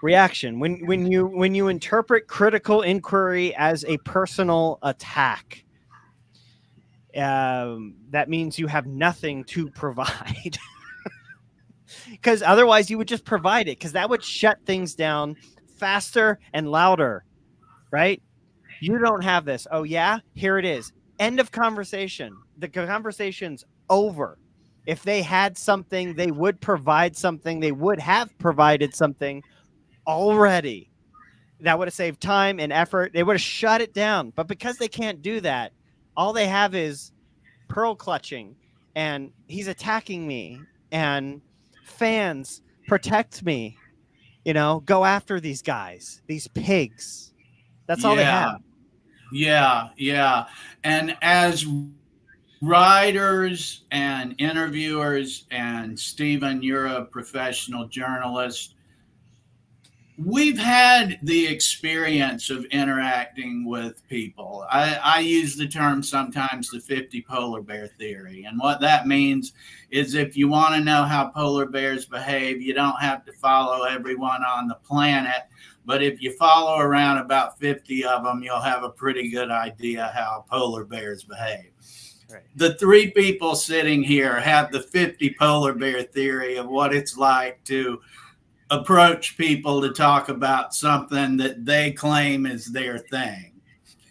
Speaker 2: reaction when you interpret critical inquiry as a personal attack. That means you have nothing to provide. Because otherwise you would just provide it, because that would shut things down faster and louder, right? You don't have this. Oh yeah, here it is. End of conversation. The conversation's over. If they had something, they would provide something. They would have provided something already. That would have saved time and effort. They would have shut it down. But because they can't do that, all they have is pearl clutching, and he's attacking me, and fans protect me, go after these guys, these pigs. That's all they have.
Speaker 3: Yeah. And as writers and interviewers, and Stephen, you're a professional journalist, we've had the experience of interacting with people. I use the term sometimes the 50 polar bear theory. And what that means is if you want to know how polar bears behave, you don't have to follow everyone on the planet. But if you follow around about 50 of them, you'll have a pretty good idea how polar bears behave. Right. The three people sitting here have the 50 polar bear theory of what it's like to approach people to talk about something that they claim is their thing.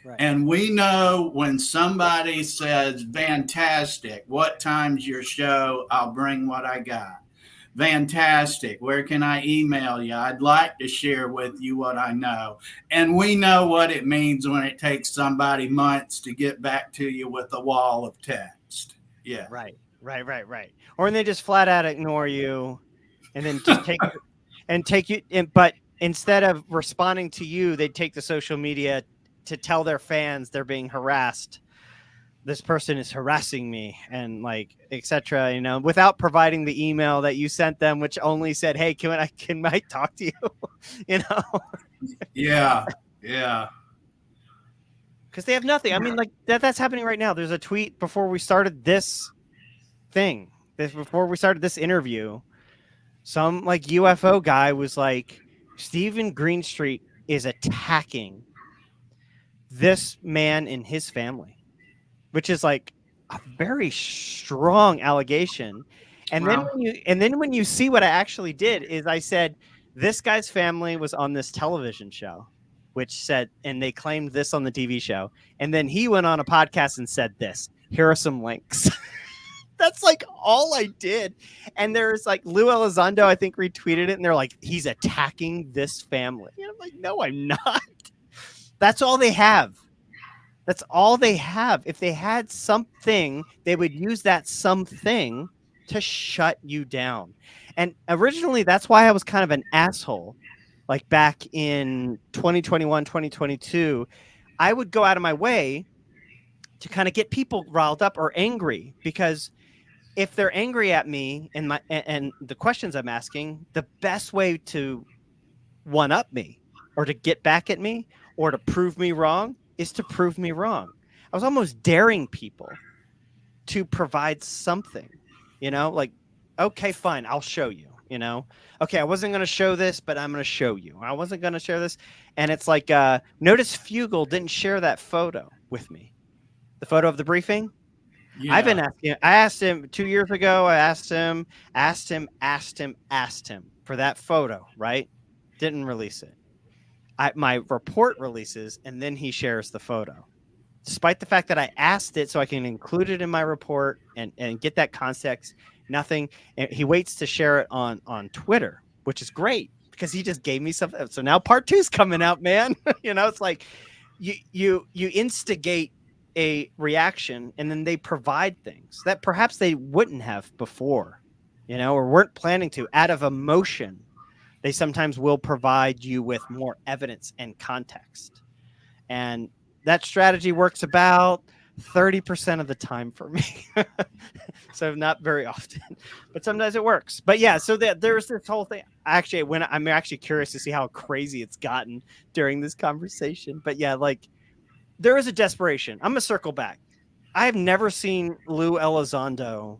Speaker 3: Right. And we know when somebody says, fantastic, what time's your show? I'll bring what I got. Fantastic, where can I email you? I'd like to share with you what I know. And we know what it means when it takes somebody months to get back to you with a wall of text. Yeah.
Speaker 2: Right. Or when they just flat out ignore you and then just take you in, but instead of responding to you, they take the social media to tell their fans they're being harassed. This person is harassing me, and like, etc. Without providing the email that you sent them, which only said, "Hey, can I talk to you?"
Speaker 3: Yeah.
Speaker 2: Because they have nothing. I mean, like that's happening right now. There's a tweet before we started this thing. Before we started this interview, some like UFO guy was like, Stephen Greenstreet is attacking this man and his family, which is like a very strong allegation. And wow. then when you see what I actually did is I said, this guy's family was on this television show, which said, and they claimed this on the TV show. And then he went on a podcast and said this. Here are some links. That's like all I did. And there's like Lou Elizondo, I think, retweeted it. And they're like, he's attacking this family. And I'm like, no, I'm not. That's all they have. That's all they have. If they had something, they would use that something to shut you down. And originally, that's why I was kind of an asshole. Like back in 2021, 2022, I would go out of my way to kind of get people riled up or angry, because if they're angry at me and the questions I'm asking, the best way to one up me or to get back at me or to prove me wrong is to prove me wrong. I was almost daring people to provide something, like, okay, fine, I'll show you. you know? Okay, I wasn't going to show this, but I'm going to show you. I wasn't going to share this. And it's like, notice Fugel didn't share that photo with me. The photo of the briefing.
Speaker 3: Yeah.
Speaker 2: I've been asking. I asked him 2 years ago. I asked him for that photo. Right? Didn't release it. My report releases, and then he shares the photo, despite the fact that I asked it so I can include it in my report and get that context. Nothing. And he waits to share it on Twitter, which is great because he just gave me something. So now part 2's coming out, man. You know, it's like you instigate a reaction, and then they provide things that perhaps they wouldn't have before, you know, or weren't planning to. Out of emotion, they sometimes will provide you with more evidence and context. And that strategy works about 30% of the time for me. So not very often, but sometimes it works. But yeah, so there's this whole thing. Actually, when I'm actually curious to see how crazy it's gotten during this conversation. But yeah, like, there is a desperation. I'm going to circle back. I have never seen Lou Elizondo.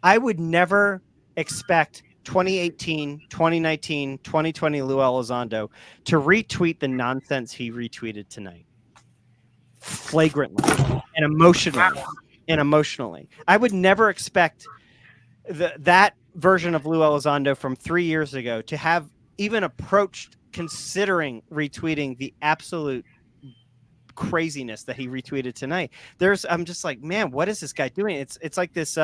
Speaker 2: I would never expect 2018, 2019, 2020 Lou Elizondo to retweet the nonsense he retweeted tonight. Flagrantly and emotionally. I would never expect that version of Lou Elizondo from 3 years ago to have even approached considering retweeting the absolute craziness that he retweeted tonight. I'm just like, man, what is this guy doing? It's like this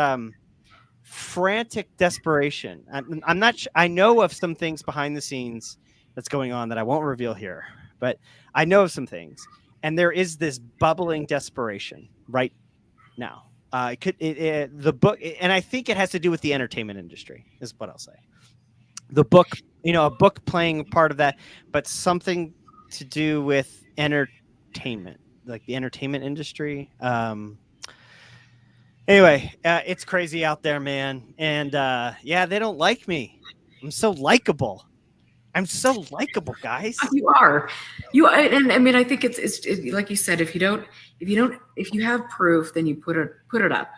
Speaker 2: frantic desperation. I'm not I know of some things behind the scenes that's going on that I won't reveal here, but I know of some things, and there is this bubbling desperation right now. The book, and I think it has to do with the entertainment industry, is what I'll say. The book, you know, a book playing part of that, but something to do with entertainment, like the entertainment industry. Anyway, it's crazy out there, man. And yeah, they don't like me. I'm so likable. Guys.
Speaker 1: You are. And I mean, I think it's like you said, if you have proof, then you put it up.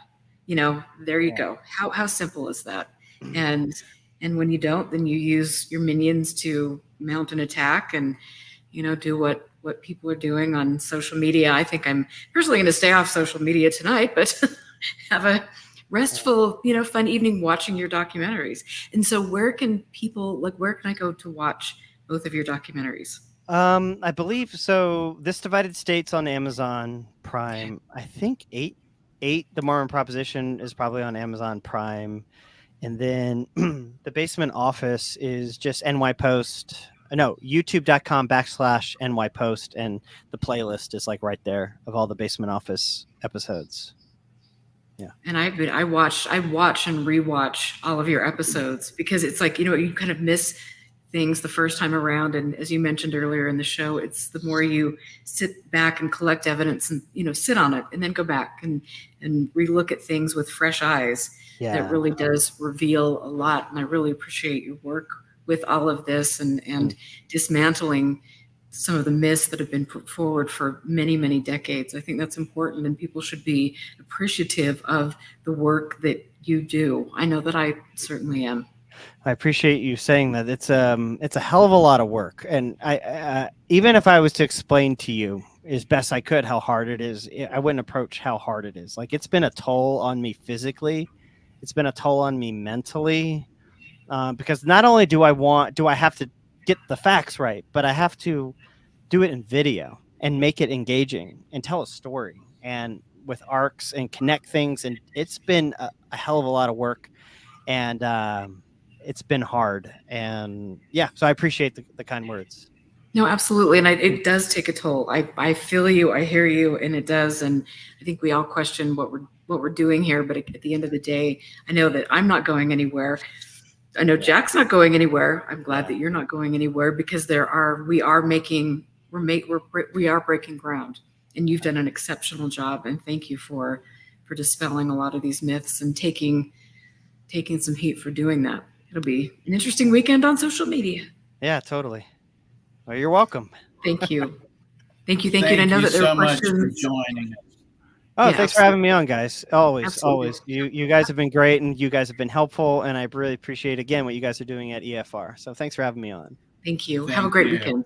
Speaker 1: You know, there you go. How simple is that? And when you don't, then you use your minions to mount an attack and, you know, do what people are doing on social media. I think I'm personally going to stay off social media tonight, but have a restful, you know, fun evening watching your documentaries. And so where can I go to watch both of your documentaries?
Speaker 2: I believe so. This Divided States on Amazon Prime. I think 8, The Mormon Proposition is probably on Amazon Prime. And then The Basement Office is just NY Post. No, youtube.com/NY Post. And the playlist is like right there of all the Basement Office episodes. Yeah.
Speaker 1: And I watch and rewatch all of your episodes because it's like, you know, you kind of miss things the first time around. And as you mentioned earlier in the show, it's the more you sit back and collect evidence and, you know, sit on it and then go back and relook at things with fresh eyes.
Speaker 2: Yeah.
Speaker 1: That really does reveal a lot. And I really appreciate your work with all of this and dismantling some of the myths that have been put forward for many, many decades. I think that's important, and people should be appreciative of the work that you do. I know that I certainly am.
Speaker 2: I appreciate you saying that. It's a hell of a lot of work, and I even if I was to explain to you as best I could how hard it is, I wouldn't approach how hard it is. Like, it's been a toll on me physically, it's been a toll on me mentally, because not only do I have to get the facts right, but I have to do it in video and make it engaging and tell a story and with arcs and connect things. And it's been a hell of a lot of work, and it's been hard. And yeah, so I appreciate the kind words.
Speaker 1: No, absolutely. And it does take a toll. I feel you, I hear you, and it does. And I think we all question what we're doing here. But at the end of the day, I know that I'm not going anywhere. I know Jack's not going anywhere. I'm glad that you're not going anywhere, because we are breaking ground, and you've done an exceptional job. And thank you for dispelling a lot of these myths and taking some heat for doing that. It'll be an interesting weekend on social media.
Speaker 2: Yeah, totally. Well, you're welcome.
Speaker 1: Thank you. Thank you. And I know that there
Speaker 3: so
Speaker 1: are questions.
Speaker 3: much for joining us.
Speaker 2: Oh,
Speaker 1: Yeah,
Speaker 2: thanks for having me on, guys. Always,
Speaker 1: absolutely.
Speaker 2: always. You guys have been great, and you guys have been helpful, and I really appreciate again what you guys are doing at EFR. So thanks for having me on.
Speaker 1: Thank you. Have a
Speaker 3: Thank
Speaker 1: great
Speaker 3: you.
Speaker 1: weekend.
Speaker 2: All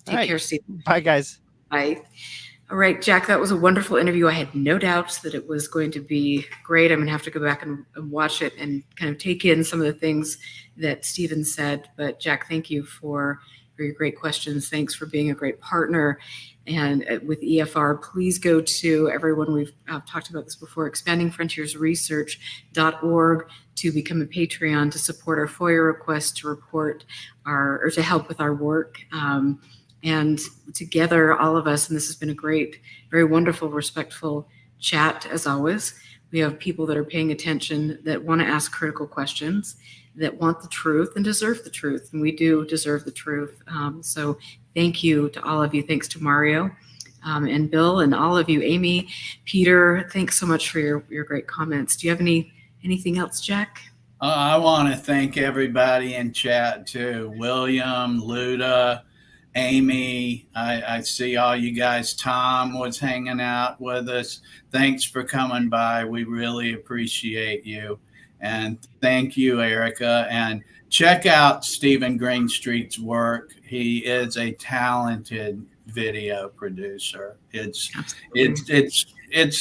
Speaker 1: Take
Speaker 2: right.
Speaker 1: care, Steve.
Speaker 2: Bye, guys.
Speaker 1: Bye. All right, Jack, that was a wonderful interview. I had no doubts that it was going to be great. I'm going to have to go back and watch it and kind of take in some of the things that Stephen said. But Jack, thank you for your great questions. Thanks for being a great partner. And with EFR, please go to everyone. We've talked about this before, expandingfrontiersresearch.org to become a Patreon, to support our FOIA requests, to report or to help with our work. And together, all of us, and this has been a great, very wonderful, respectful chat as always. We have people that are paying attention, that want to ask critical questions, that want the truth and deserve the truth. And we do deserve the truth. So thank you to all of you. Thanks to Mario and Bill and all of you. Amy, Peter, thanks so much for your great comments. Do you have anything else, Jack?
Speaker 3: I want to thank everybody in chat too. William, Luda, Amy, I see all you guys. Tom was hanging out with us. Thanks for coming by. We really appreciate you. And thank you, Erica. And check out Stephen Greenstreet's work. He is a talented video producer. It's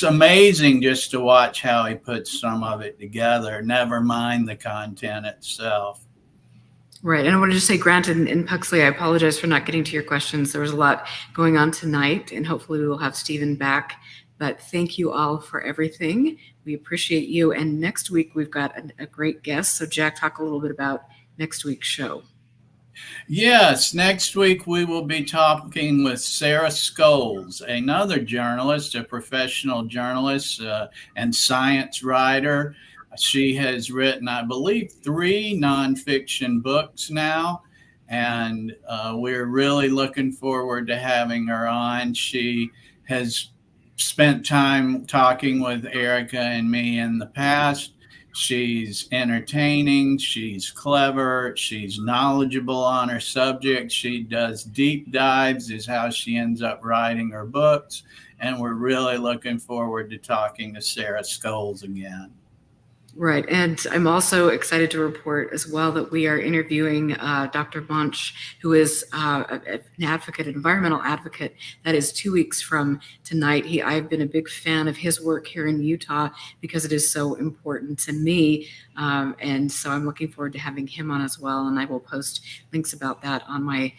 Speaker 3: amazing just to watch how he puts some of it together, never mind the content itself.
Speaker 1: Right. And I want to just say, Grant and Puxley, I apologize for not getting to your questions. There was a lot going on tonight, and hopefully we will have Stephen back. But thank you all for everything. We appreciate you. And next week, we've got a great guest. So, Jack, talk a little bit about next week's show.
Speaker 3: Yes, next week we will be talking with Sarah Scholes, another journalist, a professional journalist and science writer. She has written, I believe, 3 nonfiction books now, and we're really looking forward to having her on. She has spent time talking with Erica and me in the past. She's entertaining, she's clever, she's knowledgeable on her subject. She does deep dives, is how she ends up writing her books. And we're really looking forward to talking to Sarah Scholes again.
Speaker 1: Right. And I'm also excited to report as well that we are interviewing Dr. Bunch, who is an advocate, an environmental advocate. That is 2 weeks from tonight. I've been a big fan of his work here in Utah because it is so important to me. And so I'm looking forward to having him on as well. And I will post links about that on my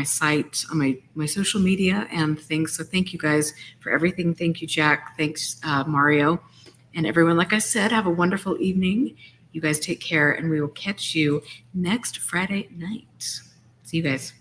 Speaker 1: site, on my social media and things. So thank you guys for everything. Thank you, Jack. Thanks, Mario. And everyone, like I said, have a wonderful evening. You guys take care, and we will catch you next Friday night. See you guys.